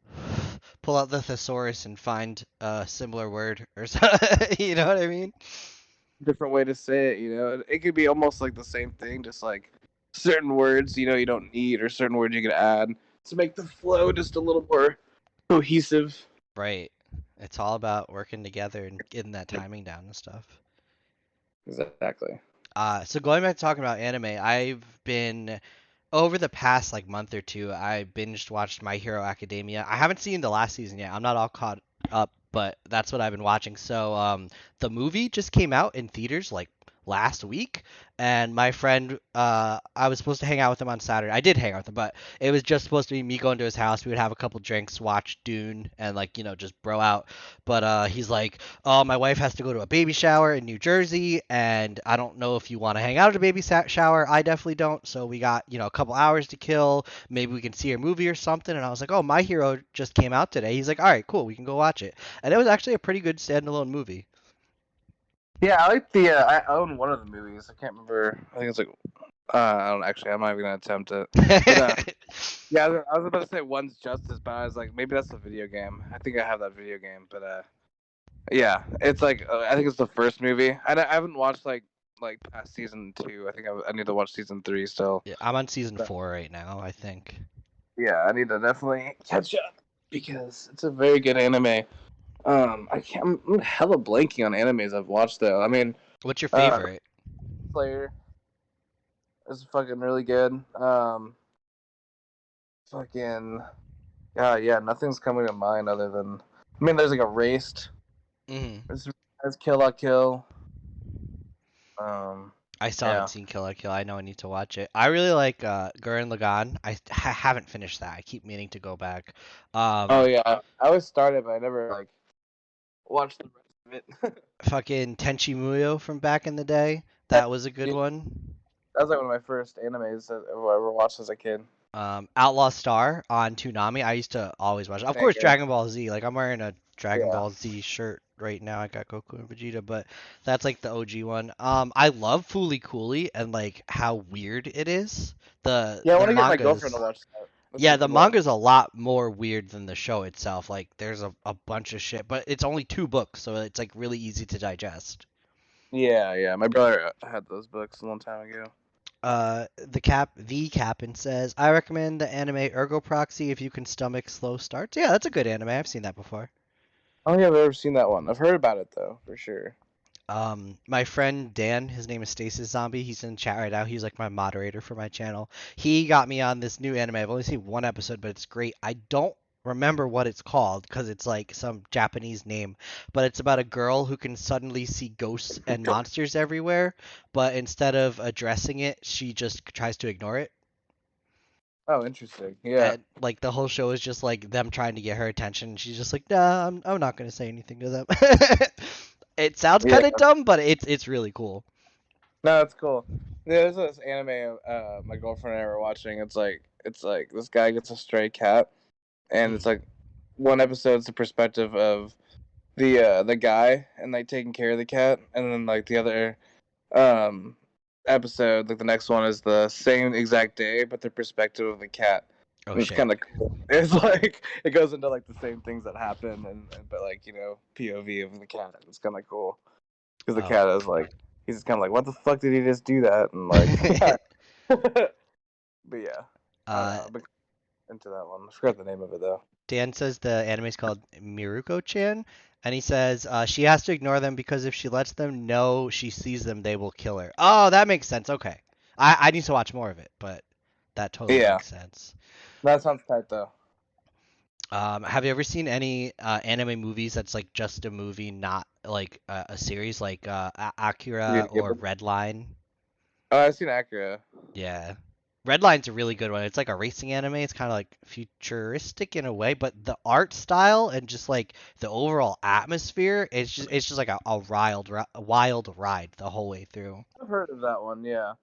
Pull out the thesaurus and find a similar word or something. You know what I mean? different way to say it. It could be almost like the same thing, just like certain words you don't need, or certain words you could add to make the flow just a little more cohesive. Right. It's all about working together and getting that timing down and stuff. Exactly. So going back to talking about anime, I've been over the past like month or two, I binged watched My Hero Academia. I haven't seen the last season yet. I'm not all caught up, but that's what I've been watching. So the movie just came out in theaters like last week, and my friend, I was supposed to hang out with him on Saturday. I did hang out with him, but it was just supposed to be me going to his house. We would have a couple drinks, watch Dune, and like just bro out. But he's like, "Oh, my wife has to go to a baby shower in New Jersey, and I don't know if you want to hang out at a baby shower. I definitely don't. So we got a couple hours to kill. Maybe we can see a movie or something." And I was like, "Oh, My Hero just came out today." He's like, "All right, cool, we can go watch it." And it was actually a pretty good standalone movie. Yeah, I like the. I own one of the movies. I can't remember. I think it's like. I don't actually. I'm not even gonna attempt it. But yeah, I was about to say One's Justice, but I was like, maybe that's a video game. I think I have that video game, but yeah, it's like I think it's the first movie. I haven't watched like past season 2. I think I need to watch season 3 still. Yeah, I'm on season But 4 right now, I think. yeah, I need to definitely catch up because it's a very good anime. I can't. I'm hella blanking on animes I've watched though. I mean, What's your uh, favorite? Slayer is fucking really good. Fucking yeah. Nothing's coming to mind other than. I mean, there's like Erased. Hmm. There's Kill La Kill. Um, I still haven't yeah. seen Kill la Kill. I know I need to watch it. I really like Gurren Lagann. I haven't finished that. I keep meaning to go back. Oh Um, yeah. I always started, but I never like watched the rest of it. Fucking Tenchi Muyo from back in the day. That was a good Yeah, one. that was like one of my first animes that I ever watched as a kid. Outlaw Star on Toonami. I used to always watch it. Of course, Manga. Dragon Ball Z. Like I'm wearing a Dragon Yeah. Ball Z shirt right now. I got Goku and Vegeta, but that's like the OG one. I love Fooly Cooly and like how weird it is. The Yeah, I the want to get my girlfriend to mangas. watch that. That's Yeah, a the good one. manga's a lot more weird than the show itself. Like there's a bunch of shit, but it's only 2 books, so it's like really easy to digest. Yeah. My brother had those books a long time ago. The Captain says, I recommend the anime Ergo Proxy if you can stomach slow starts. Yeah, that's a good anime. I've seen that before. I don't think I've ever seen that one. I've heard about it though, for sure. My friend Dan, his name is Stasis Zombie. He's in chat right now. He's like my moderator for my channel. He got me on this new anime. I've only seen one episode, but it's great. I don't remember what it's called because it's like some Japanese name, but it's about a girl who can suddenly see ghosts and monsters everywhere, but instead of addressing it, she just tries to ignore it. Oh, interesting. Yeah. And like the whole show is just like them trying to get her attention. And she's just like, nah, I'm not gonna say anything to them. It sounds Yeah. kind of dumb, but it's really cool. No, that's cool. Yeah, there's this anime my girlfriend and I were watching. It's like this guy gets a stray cat, and it's Mm. like one episode's the perspective of the guy and like taking care of the cat, and then like the other um episode, like the next one is the same exact day but the perspective of the cat. Oh And it's shit. kind of cool. It's like it goes into like the same things that happen, and but like POV of the cat. It's kind of cool because the Oh. cat is like he's just kind of like, what the fuck did he just do that? And like, but yeah, I don't uh, know. I've been into that one. I forgot the name of it though. Dan says the anime is called Miruko-chan, and he says she has to ignore them because if she lets them know she sees them, they will kill her. Oh, that makes sense. Okay, I need to watch more of it, but that totally Yeah, makes sense. that sounds tight though. Have you ever seen any anime movies that's like just a movie, not like a series, like You Akira get or Redline? Oh, I've seen Acura. Yeah. Redline's a really good one. It's like a racing anime. It's kind of like futuristic in a way, but the art style and just like the overall atmosphere, it's just like a wild ride the whole way through. I've heard of that one. Yeah,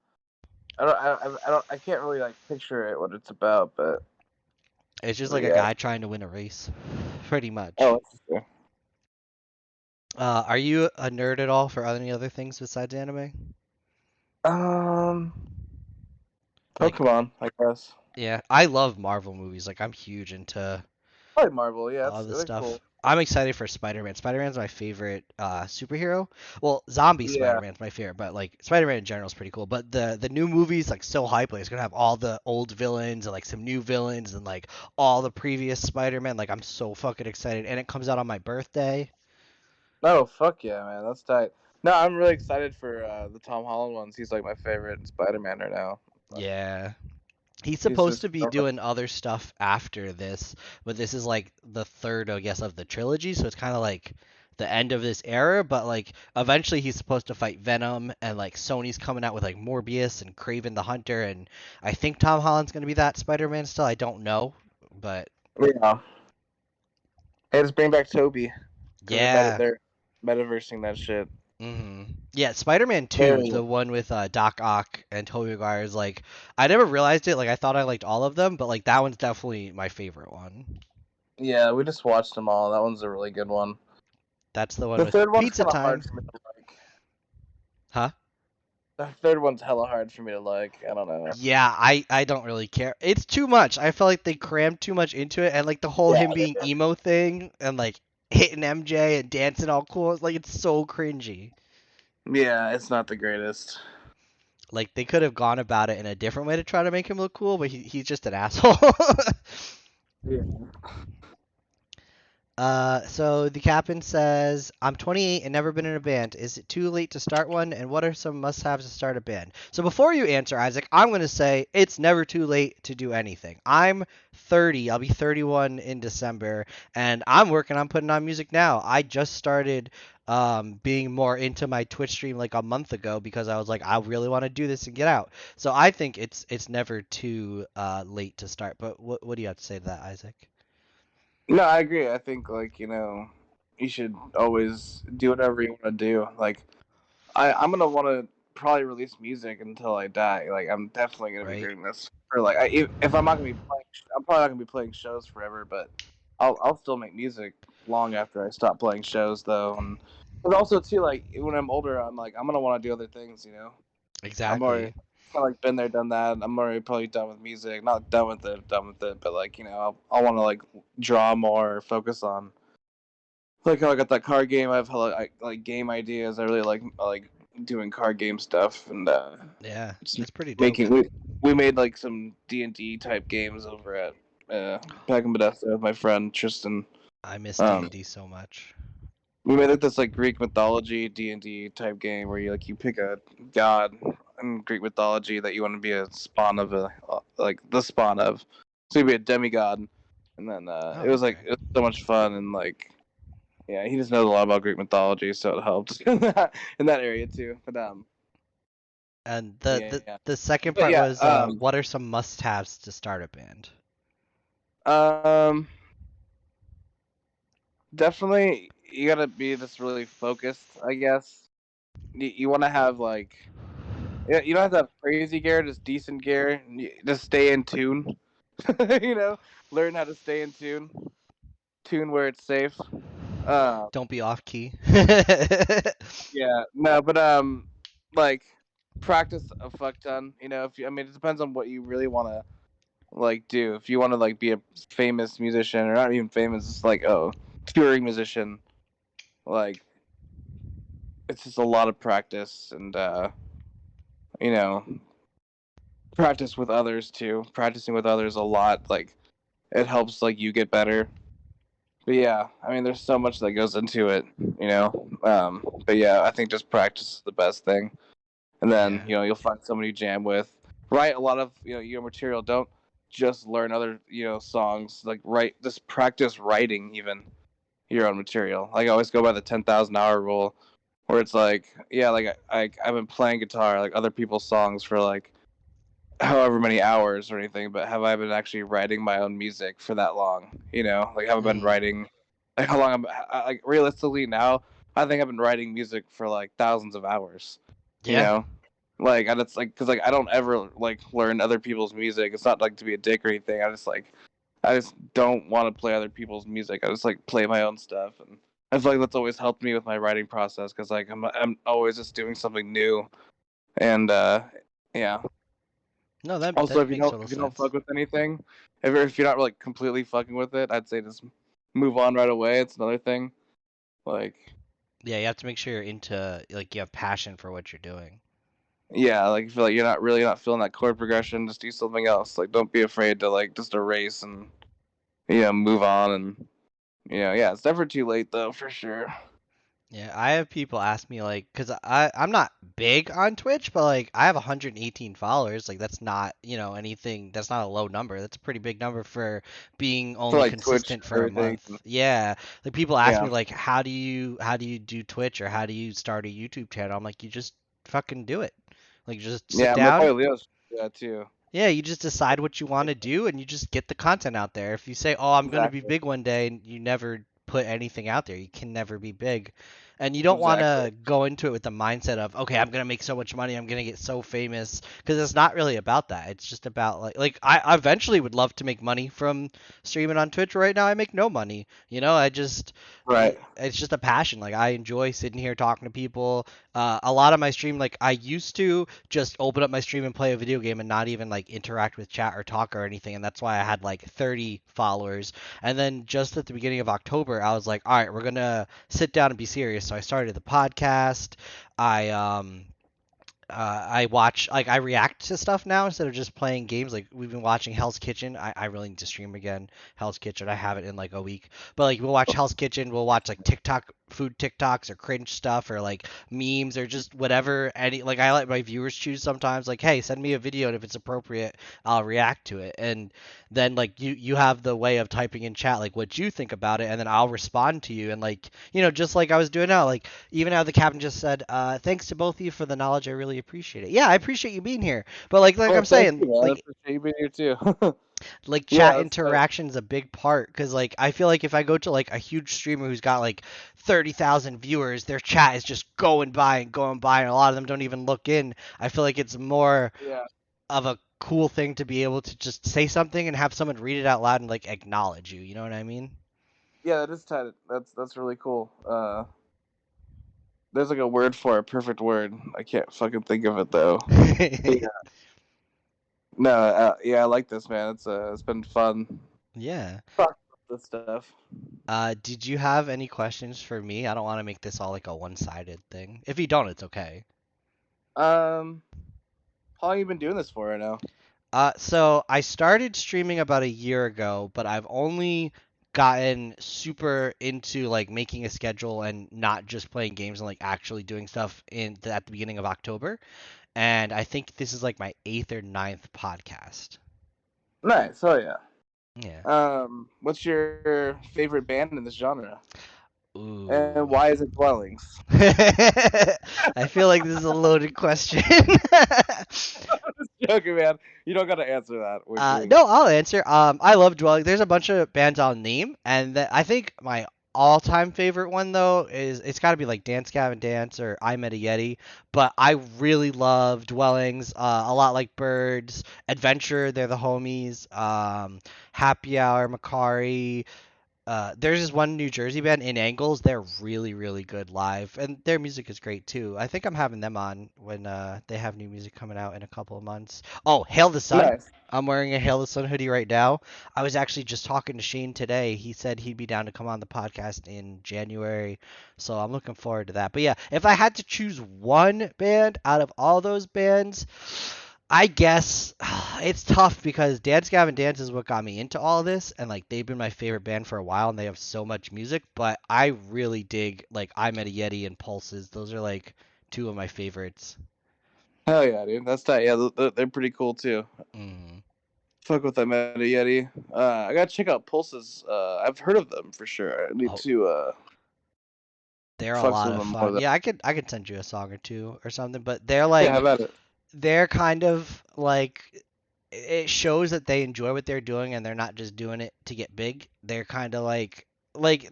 I can't really like picture it what it's about, It's just but like a yeah. guy trying to win a race, pretty much. Oh, interesting. Are you a nerd at all for any other things besides anime? Um, Like, Pokemon, I guess. yeah, I love Marvel movies. Like, I'm huge into I like Marvel. Yeah, all this they're stuff. cool. I'm excited for Spider-Man. Spider-Man's my favorite superhero. Well, zombie Yeah. Spider-Man's my favorite, but like Spider-Man in general is pretty cool. But the new movie's like so hype. Like, it's gonna have all the old villains and like some new villains and like all the previous Spider-Man. Like I'm so fucking excited, and it comes out on my birthday. Oh, fuck yeah, man. That's tight. No, I'm really excited for the Tom Holland ones. He's like my favorite Spider-Man right now. Yeah. He's He's supposed just to be doing other stuff after this, but this is like the third, I guess, of the trilogy. So it's kind of like the end of this era, but like eventually he's supposed to fight Venom, and like Sony's coming out with like Morbius and Kraven the Hunter, and I think Tom Holland's gonna be that Spider-Man still. I don't know, but Yeah. Hey, just bring back Toby because yeah. they're metaversing that shit. Yeah, Spider-Man 2, Very. the one with Doc Ock and Tobey Maguire is like I never realized it. Like I thought I liked all of them, but like that one's definitely my favorite one. Yeah, we just watched them all. That one's a really good one. That's the one The with third one's pizza kind of hard time. for me to like. Huh? The third one's hella hard for me to like. I don't know. Yeah, I don't really care. It's too much. I felt like they crammed too much into it, and like the whole Yeah. him being emo thing and like hitting MJ and dancing all cool. Like it's so cringy. Yeah, it's not the greatest. Like they could have gone about it in a different way to try to make him look cool, but he's just an asshole. Yeah. So the captain says, I'm 28 and never been in a band. Is it too late to start one? And what are some must-haves to start a band? So before you answer, Isaac, I'm going to say it's never too late to do anything. I'm 30. I'll be 31 in December, and I'm working on putting on music now. I just started being more into my Twitch stream like a month ago because I was like, I really want to do this and get out. So I think it's never too late to start. But what do you have to say to that, Isaac? No, I agree. I think you should always do whatever you want to do. Like I'm gonna want to probably release music until I die. Like I'm definitely gonna be Right? doing this for like if I'm not gonna be playing, I'm probably not gonna be playing shows forever. But I'll still make music long after I stop playing shows though. And but also too like when I'm older, I'm gonna want to do other things. I'm already Exactly. kind of like been there, done that. I'm already probably done with music. Not done with it. But like I'll want to like draw more, focus on like how I got that card game. I have like game ideas. I really like doing card game stuff and Yeah, just that's pretty dope. making we made like some D&D type games over at back in Bethesda with my friend Tristan. I miss Um, D&D so much. we made like this like Greek mythology D&D type game where you pick a god in Greek mythology that you want to be a spawn of like the spawn of. So you'd be a demigod, and then Oh, okay. it was so much fun and like yeah, he just knows a lot about Greek mythology, so it helped in that area too. But And yeah, the second but part yeah, was what are some must-haves to start a band? um, definitely you gotta be this really focused, I guess. You want to have like yeah, you don't have to have crazy gear, just decent gear. Just stay in tune. you know, learn how to stay in tune. Tune where it's safe. Um, Don't be off key. yeah, no, but like practice a fuck ton. If you, I mean, it depends on what you really want to like do. If you want to like be a famous musician or not even famous, just like touring musician, like it's just a lot of practice and you know practice with others too. Practicing with others a lot, like it helps like you get better. But yeah, I mean, there's so much that goes into it, you know. But yeah, I think just practice is the best thing, and then Yeah. you'll find somebody you jam with. Write a lot of your material. Don't just learn other songs. Like write, just practice writing even your own material. Like I always go by the 10,000 hour rule, where it's like yeah, like I've been playing guitar like other people's songs for like however many hours or anything, but have I been actually writing my own music for that long? Like have I been Mhm. writing like how long like realistically now? I think I've been writing music for like thousands of hours. You Yeah. know, like and it's like because like I don't ever like learn other people's music. It's not like to be a dick or anything. I just don't want to play other people's music. I just like play my own stuff, and I feel like that's always helped me with my writing process because like I'm always just doing something new, and yeah. No, that Also, that makes total if you don't sense. fuck with anything, if you're not like completely fucking with it, I'd say just move on right away. It's another thing. Like, Yeah, you have to make sure you're into like you have passion for what you're doing. yeah, like if you're not feeling that chord progression, just do something else. Like, don't be afraid to like just erase and move on and yeah, it's never too late though for sure. Yeah, I have people ask me like, cause I'm not big on Twitch, but like I have 118 followers. Like that's not anything. That's not a low number. That's a pretty big number for being For only like Twitch consistent and for a everything. month. Yeah, like people ask Yeah, me like, how do you do Twitch or how do you start a YouTube channel? I'm like, you just fucking do it. Like just sit yeah. My down. boy Leo's yeah too. Yeah, you just decide what you want to do and you just get the content out there. If you say, "Oh, I'm going to be Exactly. big one day," and you never put anything out there, you can never be big. And you don't want Exactly. to go into it with the mindset of, "Okay, I'm going to make so much money, I'm going to get so famous," because it's not really about that. It's just about like I eventually would love to make money from streaming on Twitch. Right now I make no money. Right. It's just a passion. Like I enjoy sitting here talking to people. A lot of my stream, like I used to just open up my stream and play a video game and not even like interact with chat or talk or anything, and that's why I had like 30 followers. And then just at the beginning of October, I was like, all right, we're gonna sit down and be serious. So I started the podcast. I watch like I react to stuff now instead of just playing games. Like we've been watching Hell's Kitchen. I really need to stream again Hell's Kitchen. I have it in like a week. But like we'll watch Hell's Kitchen. We'll watch like TikTok food TikToks or cringe stuff or like memes or just whatever. Any like I let my viewers choose sometimes. Like hey, send me a video and if it's appropriate, I'll react to it. And then like you have the way of typing in chat like what you think about it, and then I'll respond to you. And like just like I was doing now, like even how the captain just said, thanks to both of you for the knowledge. I really appreciate it. Yeah, I appreciate you being here. But like Well, I'm thank saying, you, man. I like appreciate you being here too. chat Yeah, that's tight. interaction is a big part because like I feel like if I go to like a huge streamer who's got like 30,000 viewers, their chat is just going by, and a lot of them don't even look in. I feel like it's more Yeah, of a cool thing to be able to just say something and have someone read it out loud and like acknowledge you. You know what I mean? yeah, that is tight. That's really cool. There's like a word for it, perfect word. I can't fucking think of it though. Yeah. No, yeah, I like this, man. It's been fun Yeah. talking about this stuff. Did you have any questions for me? I don't want to make this all like a one-sided thing. If you don't, it's okay. Um, how long you been doing this for right now? So I started streaming about a year ago, but I've only gotten super into like making a schedule and not just playing games and like actually doing stuff at the beginning of October. And I think this is like my eighth or ninth podcast. Nice. Oh yeah. Yeah. What's your favorite band in this genre, and Ooh. why is it Dwellings? I feel like this is a loaded question. Just joking, man. You don't gotta answer that. Wink, wink. No, I'll answer. I love Dwelling. There's a bunch of bands I'll name, and I think my all-time favorite one though is it's got to be like Dance Gavin Dance or I Met a Yeti. But I really love Dwellings. A lot like Birds, Adventure. They're the homies. Happy Hour, Macari. There's this one New Jersey band in Angles. They're really, really good live, and their music is great too. I think I'm having them on when they have new music coming out in a couple of months. Oh, Hail the Sun. Nice. I'm wearing a Hail the Sun hoodie right now. I was actually just talking to Shane today. He said he'd be down to come on the podcast in January, so I'm looking forward to that. But yeah, if I had to choose one band out of all those bands, I guess it's tough because Dance Gavin Dance is what got me into all this, and like they've been my favorite band for a while, and they have so much music. But I really dig like I Met a Yeti and Pulses. Those are like two of my favorites. Hell yeah, dude. That's tight. Yeah, they're pretty cool too. Mm. Fuck with that Meta Yeti. I gotta check out Pulses. I've heard of them for sure. I need Oh, to they're a fucks lot with of them more. fun. Than... Yeah, I could send you a song or two or something. But they're Yeah, how like about it? they're kind of like it shows that they enjoy what they're doing and they're not just doing it to get big. They're kind of like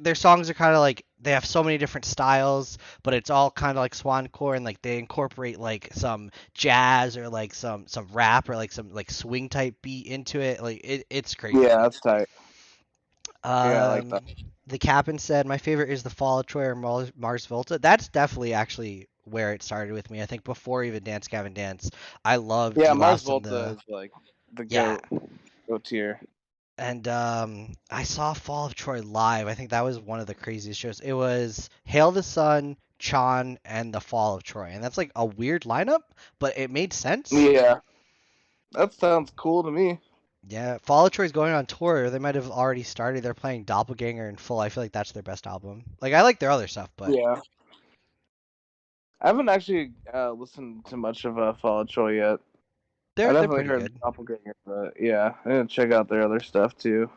their songs are kind of like they have so many different styles, but it's all kind of like swancore and like they incorporate like some jazz or like some rap or like some like swing type beat into it. Like it's Yeah, crazy. that's tight. Yeah, I like Um, that. the captain said my favorite is the Fall of Troy or Mars Volta. That's definitely actually where it started with me. I think before even Dance Gavin Dance, I loved Yeah, You Mars Lost in Volta the is like the yeah. goat tier. And I saw Fall of Troy live. I think that was one of the craziest shows. It was Hail the Sun, Chan, and the Fall of Troy, and that's like a weird lineup, but it made sense. Yeah, that sounds cool to me. Yeah, Fall of Troy's going on tour. They might have already started. They're playing Doppelganger in full. I feel like that's their best album. Like I like their other stuff, but Yeah. haven't actually listened to much of Fall Out Boy yet. I They're definitely pretty heard good. Doppelganger, but yeah, I'm gonna check out their other stuff too.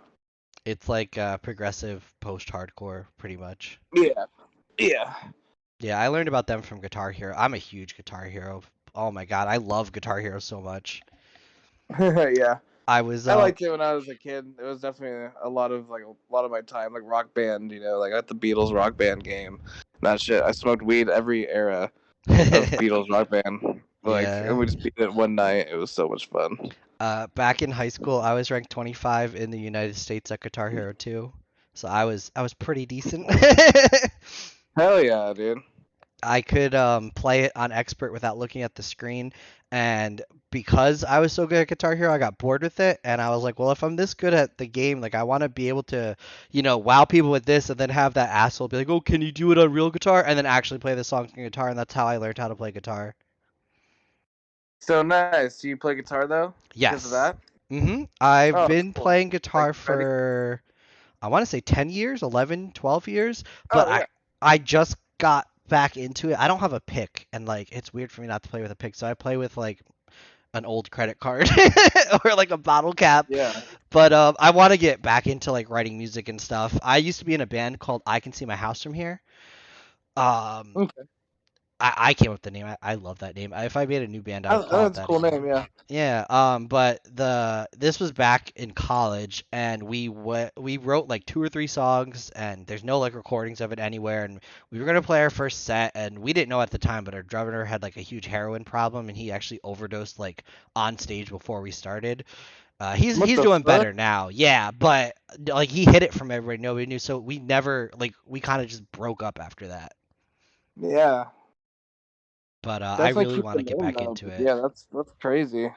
It's like progressive post-hardcore, pretty much. Yeah, yeah, Yeah, I learned about them from Guitar Hero. I'm a huge Guitar Hero. Oh my God, I love Guitar Hero so much. yeah. I was I liked it when I was a kid. It was definitely a lot of my time, like Rock Band. Like at the Beatles Rock Band game. That shit. I smoked weed every era of Beatles Rock Band. Like, yeah. and we just beat it one night. It was so much fun. Back in high school, I was ranked 25 in the United States at Guitar Hero 2. So I was pretty decent. Hell yeah, dude. I could play it on expert without looking at the screen, and because I was so good at Guitar Hero, I got bored with it, and I was like, well, if I'm this good at the game, like I want to be able to, wow people with this, and then have that asshole be like, oh, can you do it on real guitar, and then actually play the songs on guitar, and that's how I learned how to play guitar. So nice. Do you play guitar though? Because of Yes. that? I've Oh, that's been cool. playing Like guitar ready? for I want to say 10 years, 11, 12 years, but Oh I yeah. I just got back into it. I don't have a pick, and like it's weird for me not to play with a pick, so I play with like an old credit card or like a bottle cap. Yeah. But I want to get back into like writing music and stuff. I used to be in a band called I Can See My House from Here. Um, Okay. I came up with the name. I love that name. If I made a new band, I would call it That's a that cool again. name. Yeah. Yeah, but this was back in college, and we wrote like two or three songs, and there's no like recordings of it anywhere, and we were gonna play our first set, and we didn't know at the time, but our drummer had like a huge heroin problem, and he actually overdosed like on stage before we started. What He's the doing fuck? better now, yeah, but like he hid it from everybody, nobody knew, so we never like we kind of just broke up after that. Yeah. But I Definitely really keep want the to get name back though. into But it. yeah, that's crazy.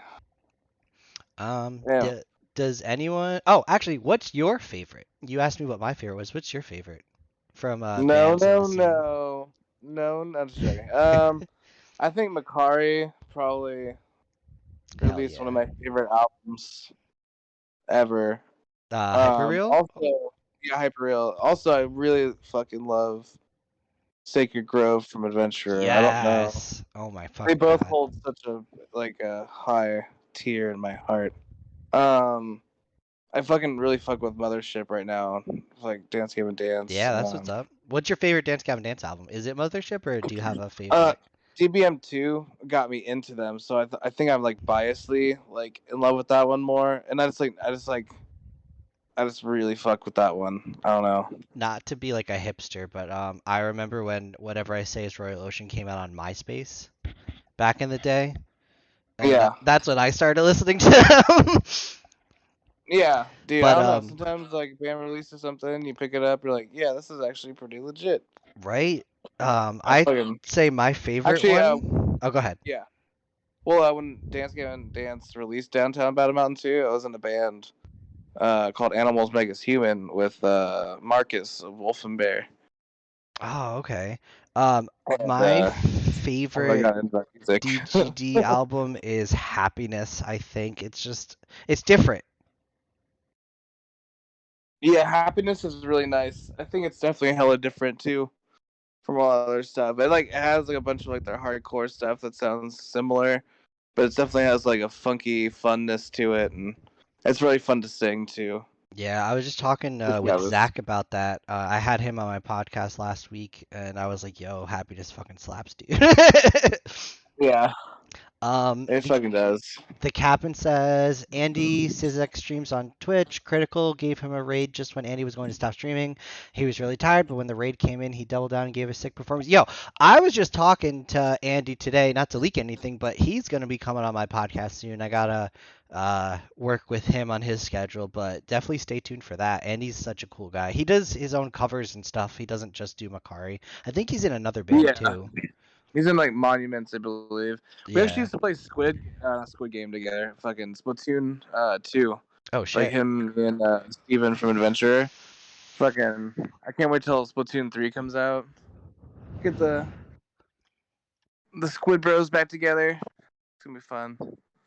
Um, Yeah. d does anyone? Oh, actually, what's your favorite? You asked me what my favorite was. What's your favorite from No, bands in the no, scene? no, no. I'm just joking. I think Makari probably Hell released one of yeah. my favorite albums ever. Hyperreal? Also, yeah, Hyperreal. Also, I really fucking love Sacred Grove from Adventurer. I don't know. Yes. Oh my They fucking both god. hold such a high tier in my heart. Um, I fucking really fuck with Mothership right now. Like Dance Game and Dance. Yeah, that's what's up. What's your favorite Dance Gavin Dance album? Is it Mothership or do you have a Uh, favorite? DBM2 got me into them, so I think I'm like biasly like in love with that one more, and I just really fuck with that one. I don't know. Not to be like a hipster, but I remember when Whatever I Say Is Royal Ocean came out on MySpace back in the day, and Yeah, that's when I started listening to them. yeah, dude. I But don't know. Sometimes like a band releases something, you pick it up, you're like, yeah, this is actually pretty legit. right? I I'd fucking say my favorite actually, one. Oh, go ahead. yeah. Well, when Dance Game and Dance released Downtown Battle Mountain 2, I was in a band called Animals Make Us Human with Marcus of Wolf and Bear. Oh, okay. And My I favorite got into that music. DGD album is Happiness, I think. It's different. Yeah, Happiness is really nice. I think it's definitely hella different too from all other stuff. It has like a bunch of like their hardcore stuff that sounds similar, but it definitely has like a funky funness to it, and it's really fun to sing too. Yeah, I was just talking Yeah, with this. Zach about that. I had him on my podcast last week, and I was like, "Yo, Happiness fucking slaps, dude." Yeah, it The fucking does. The Captain says Andy Sizek streams on Twitch. Critical gave him a raid just when Andy was going to stop streaming. He was really tired, but when the raid came in, he doubled down and gave a sick performance. Yo, I was just talking to Andy today, not to leak anything, but he's going to be coming on my podcast soon. I gotta work with him on his schedule, but definitely stay tuned for that. Andy's such a cool guy. He does his own covers and stuff. He doesn't just do Makari. I think he's in another band Yeah, too. he's in like Monuments, I believe. We actually Yeah. used to play Squid Game together. Fucking Splatoon 2. Oh Like shit. him and Steven from Adventure. Fucking, I can't wait till Splatoon 3 comes out. Get the Squid Bros back together. It's gonna be fun.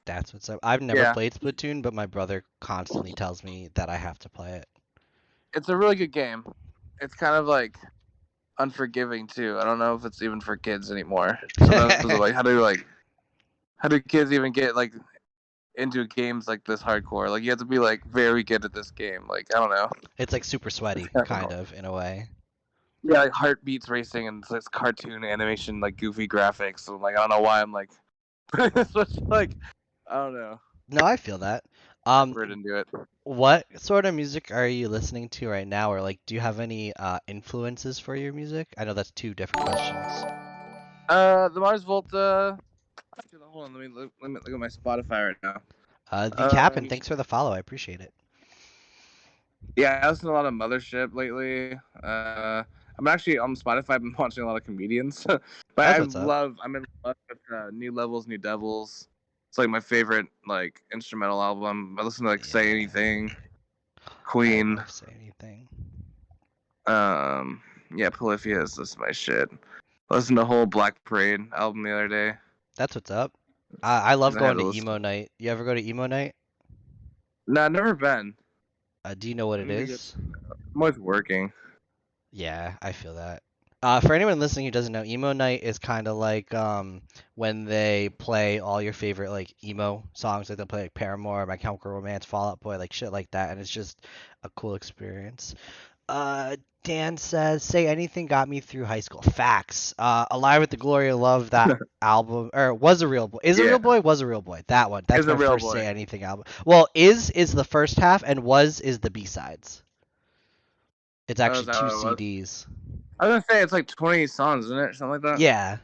That's what's up. I've never Yeah, played Splatoon, but my brother constantly tells me that I have to play it. it's a really good game. It's kind of like unforgiving too. I don't know if it's even for kids anymore. Sometimes I'm like, how do kids even get like into games like this hardcore? Like you have to be like very good at this game. Like I don't know. It's like super It's sweaty, kind kind of of, in a way. yeah, like heartbeats racing and it's like cartoon animation, like goofy graphics. So like I don't know why I'm like this was like I don't know. No, I feel that. Um, We're into it. what sort of music are you listening to right now, or like, do you have any influences for your music? I know that's two different questions. The Mars Volta. Actually, hold on. Let me look at my Spotify right now. The Captain, Um, thanks for the follow. I appreciate it. yeah, I listen to a lot of Mothership lately. I'm actually on Spotify. I've been watching a lot of comedians, but That's what's up. I'm in love with New Levels, New Devils. It's like my favorite like instrumental album. I listen to like Say Yeah, Anything, I Queen. love Say Anything. Um, yeah, Polyphia is just my shit. I listened to the whole Black Parade album the other day. That's what's up. I love I had going to to listen. emo night. You ever go to emo night? No, I've never been. Do you know what I it need to go. is? I'm always working. Yeah, I feel that. For anyone listening who doesn't know, emo night is kind of like when they play all your favorite like emo songs, like they'll play like Paramore, My Chemical Romance, Fall Out Boy, like shit like that, and it's just a cool experience. Dan says, "Say Anything got me through high school." Facts. Alive with the Glory of Love, that album, or was a real boy. Is a Yeah, real boy? Was a real boy. That one. That's is a my real first Say boy. Anything album. Well, is the first half, and was is the B sides. It's Oh, is actually that two what it was? CDs. I was gonna say it's like 20 songs, isn't it? Something like that. Yeah,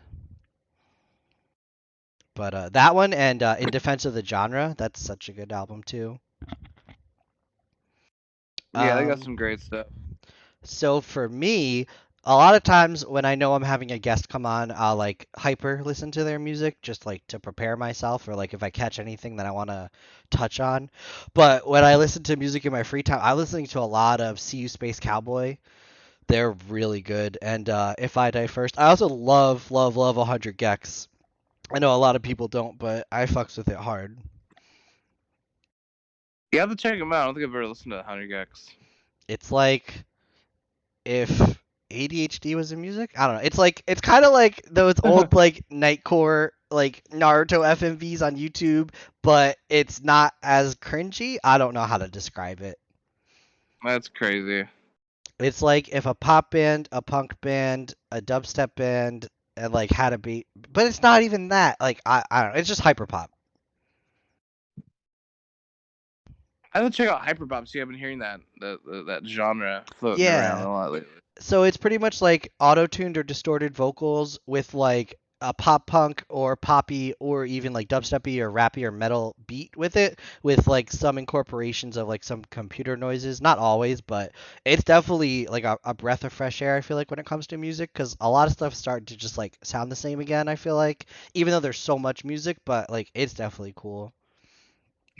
but that one and In Defense of the Genre, that's such a good album too. Yeah, they got some Um, great stuff. so for me, a lot of times when I know I'm having a guest come on, I'll like hyper listen to their music just like to prepare myself or like if I catch anything that I want to touch on. But when I listen to music in my free time, I'm listening to a lot of See You Space Cowboy. They're really good. And If I Die First, I also love 100 Gex. I know a lot of people don't, but I fucks with it hard. You have to check them out. I don't think I've ever listened to Honey Gex. It's like if ADHD was in music. I don't know. It's kind of like those old like Nightcore like Naruto FMVs on YouTube, but it's not as cringy. I don't know how to describe it. That's crazy. It's like if a pop band, a punk band, a dubstep band, and like had a beat, but it's not even that. Like I don't know. It's just hyper pop. I have to check out Hyperpop. See, I've been hearing that genre floating around Yeah. a lot lately. So it's pretty much like auto-tuned or distorted vocals with like a pop punk or poppy or even like dubsteppy or rappy or metal beat with it with like some incorporations of like some computer noises. Not always, but it's definitely like a breath of fresh air, I feel like, when it comes to music, because a lot of stuff started to just like sound the same again, I feel like, even though there's so much music, but like it's definitely cool.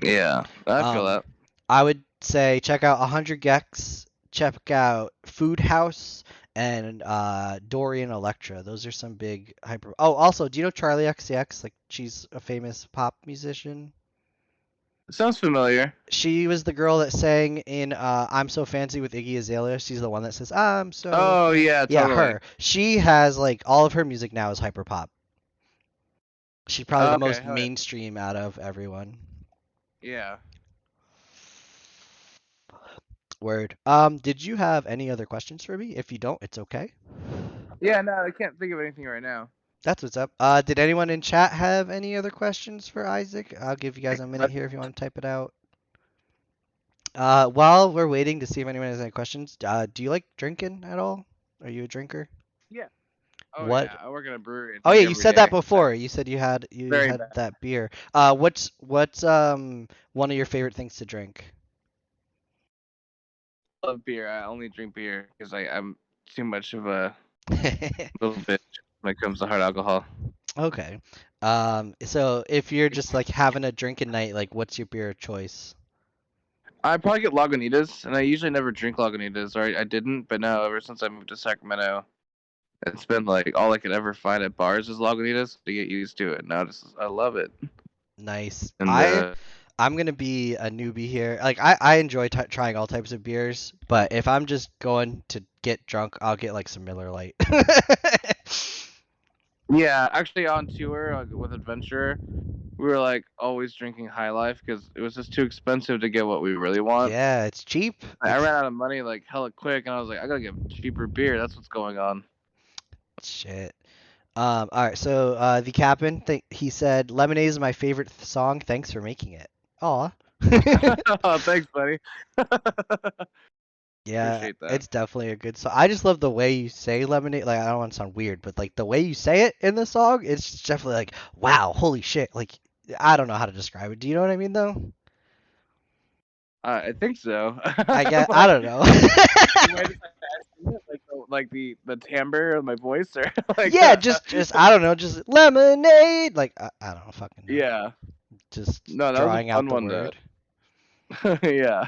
Yeah, I feel Um, that. I would say check out 100 Gex, check out Food House, and Dorian Electra. Those are some big hyper. Oh, also, do you know Charlie XCX? Like, she's a famous pop musician. It sounds familiar. She was the girl that sang in "I'm So Fancy" with Iggy Azalea. She's the one that says "I'm so Oh fan." yeah, Yeah, totally. her. She has like all of her music now is hyper pop. She's probably the Okay, most hell yeah. mainstream out of everyone. Yeah. Word. Did you have any other questions for me? If you don't, it's okay. Yeah, no, I can't think of anything right now. That's what's up. Did anyone in chat have any other questions for Isaac? I'll give you guys a minute here if you want to type it out. While we're waiting to see if anyone has any questions, do you like drinking at all? Are you a drinker? Yeah. Oh What? yeah, I work in a brewery. I Oh yeah, drink you every said that day. So before. You said you very had bad. that beer. What's one of your favorite things to drink? I love beer. I only drink beer because I'm too much of a little bitch when it comes to hard alcohol. Okay. So if you're just like having a drinking night, like what's your beer of choice? I probably get Lagunitas, and I usually never drink Lagunitas, or I didn't, but now ever since I moved to Sacramento, it's been like all I could ever find at bars is Lagunitas to get used to it. Now I love it. Nice. And I'm gonna be a newbie here. Like I enjoy trying all types of beers, but if I'm just going to get drunk, I'll get like some Miller Lite. Yeah, actually on tour with Adventure, we were like always drinking High Life because it was just too expensive to get what we really want. Yeah, it's cheap. I ran out of money like hella quick, and I was like, I gotta get cheaper beer. That's what's going on. Shit. All right. So the captain, he said, "Lemonade is my favorite song. Thanks for making it." Aw. Oh, thanks, buddy. Yeah, Appreciate that. it's definitely a good song. I just love the way you say lemonade. Like, I don't want to sound weird, but like the way you say it in the song, it's definitely like, wow, holy shit. Like, I don't know how to describe it. Do you know what I mean, though? I think so. I Like don't know. the way that I sing it, like the timbre of my voice, or like Yeah, just I don't know, just lemonade. Like, I don't fucking know. yeah. Just No, that was a drawing out fun the one to. word. Yeah.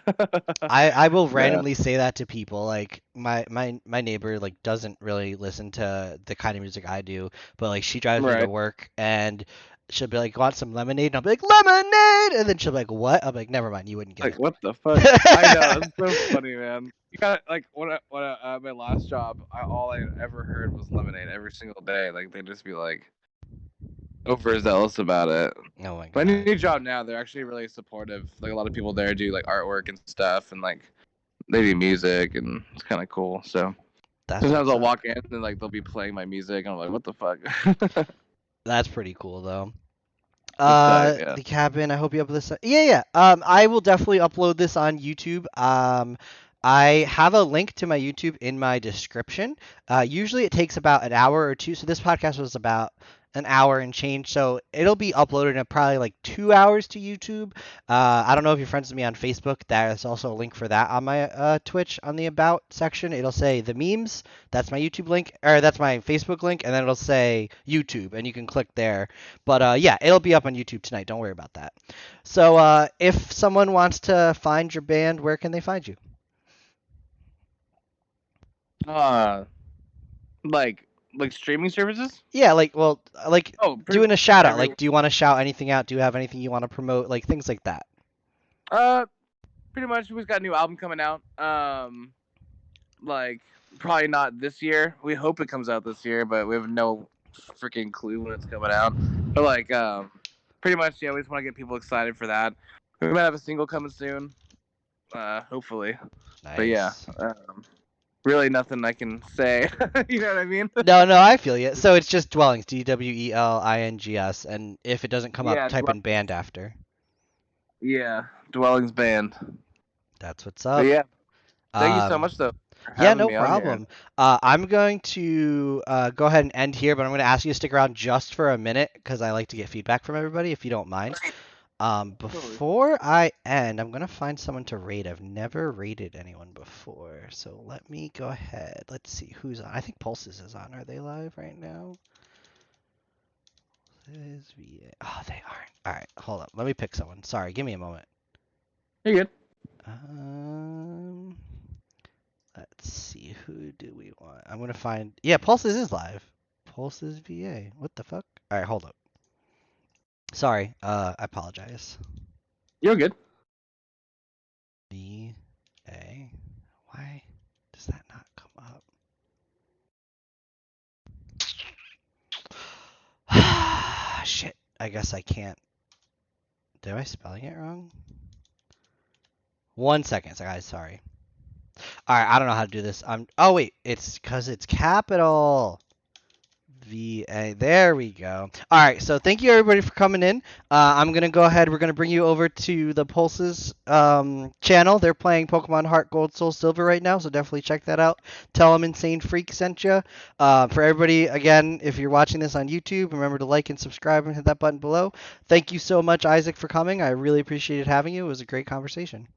I will Yeah. randomly say that to people. Like my neighbor like doesn't really listen to the kind of music I do, but like she drives me to Right. work and she'll be like, "Want some lemonade?" And I'll be like, "Lemonade!" And then she'll be like, "What?" I'm like, "Never mind, you wouldn't get Like it." what the fuck? I know it's so funny, man. You got like my last job, all I ever heard was Lemonade every single day. Like they'd just be like overzealous about it. Oh my My god, new job now, they're actually really supportive. Like a lot of people there do like artwork and stuff, and like they do music, and it's kind of cool. So that's sometimes what's I'll up. walk in and like they'll be playing my music, and I'm like, what the fuck? That's pretty cool though. It's tight, yeah. The cabin. I hope you upload this. Yeah, yeah. I will definitely upload this on YouTube. I have a link to my YouTube in my description. Usually it takes about an hour or two. So this podcast was about an hour and change. So it'll be uploaded in probably like 2 hours to YouTube. I don't know if you're friends with me on Facebook. There's also a link for that on my Twitch on the About section. It'll say the memes. That's my YouTube link, or that's my Facebook link, and then it'll say YouTube, and you can click there. But yeah, it'll be up on YouTube tonight. Don't worry about that. So if someone wants to find your band, where can they find you? Uh, like streaming services? Yeah, like well, like Oh, pretty doing much a shout out. Like, everywhere. do you want to shout anything out? Do you have anything you want to promote? Like things like that. Uh, pretty much. We've got a new album coming out. Like probably not this year. We hope it comes out this year, but we have no freaking clue when it's coming out. But like, pretty much, yeah. We just want to get people excited for that. We might have a single coming soon. Hopefully. But yeah, Nice. really nothing I can say. You know what I mean? No, no, I feel you. So it's just dwellings, Dwelings, and if it doesn't come up, Yeah, type in band after. yeah, Dwellings Band. That's what's But up. yeah, thank you so Um, much though for Yeah, having no me on here. problem. I'm going to go ahead and end here, but I'm going to ask you to stick around just for a minute because I like to get feedback from everybody, if you don't mind. Totally. Before I end, I'm going to find someone to rate. I've never rated anyone before, so let me go ahead. Let's see who's on. I think Pulses is on. Are they live right now? Oh, they aren't. All right, hold up. Let me pick someone. Sorry, give me a moment. You're good. Um, let's see, who do we want? I'm gonna find. Yeah, Pulses is live. Pulses VA. What the fuck? All right, hold up. Sorry. I apologize. You're good. VA. Why does that not come up? Shit. I guess I can't. Am I spelling it wrong? 1 second, guys. Sorry. All right, I don't know how to do this. Oh wait, it's because it's capital. VA. There we go. All right. So thank you everybody for coming in. I'm gonna go ahead. We're gonna bring you over to the Pulses channel. They're playing Pokemon Heart Gold Soul Silver right now, so definitely check that out. Tell them Insane Freak sent you. For everybody, again, if you're watching this on YouTube, remember to like and subscribe and hit that button below. Thank you so much, Isaac, for coming. I really appreciated having you. It was a great conversation.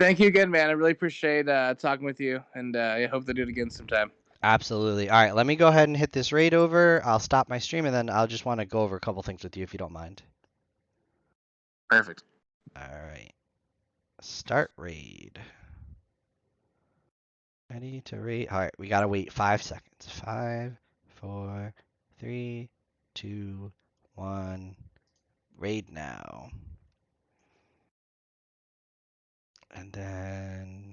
Thank you again, man. I really appreciate talking with you, and I hope to do it again sometime. Absolutely. All right, let me go ahead and hit this raid over. I'll stop my stream and then I'll just want to go over a couple things with you if you don't mind. Perfect. All right. Start raid. Ready to raid. All right, we gotta wait 5 seconds. 5, 4, 3, 2, 1. Raid now. And then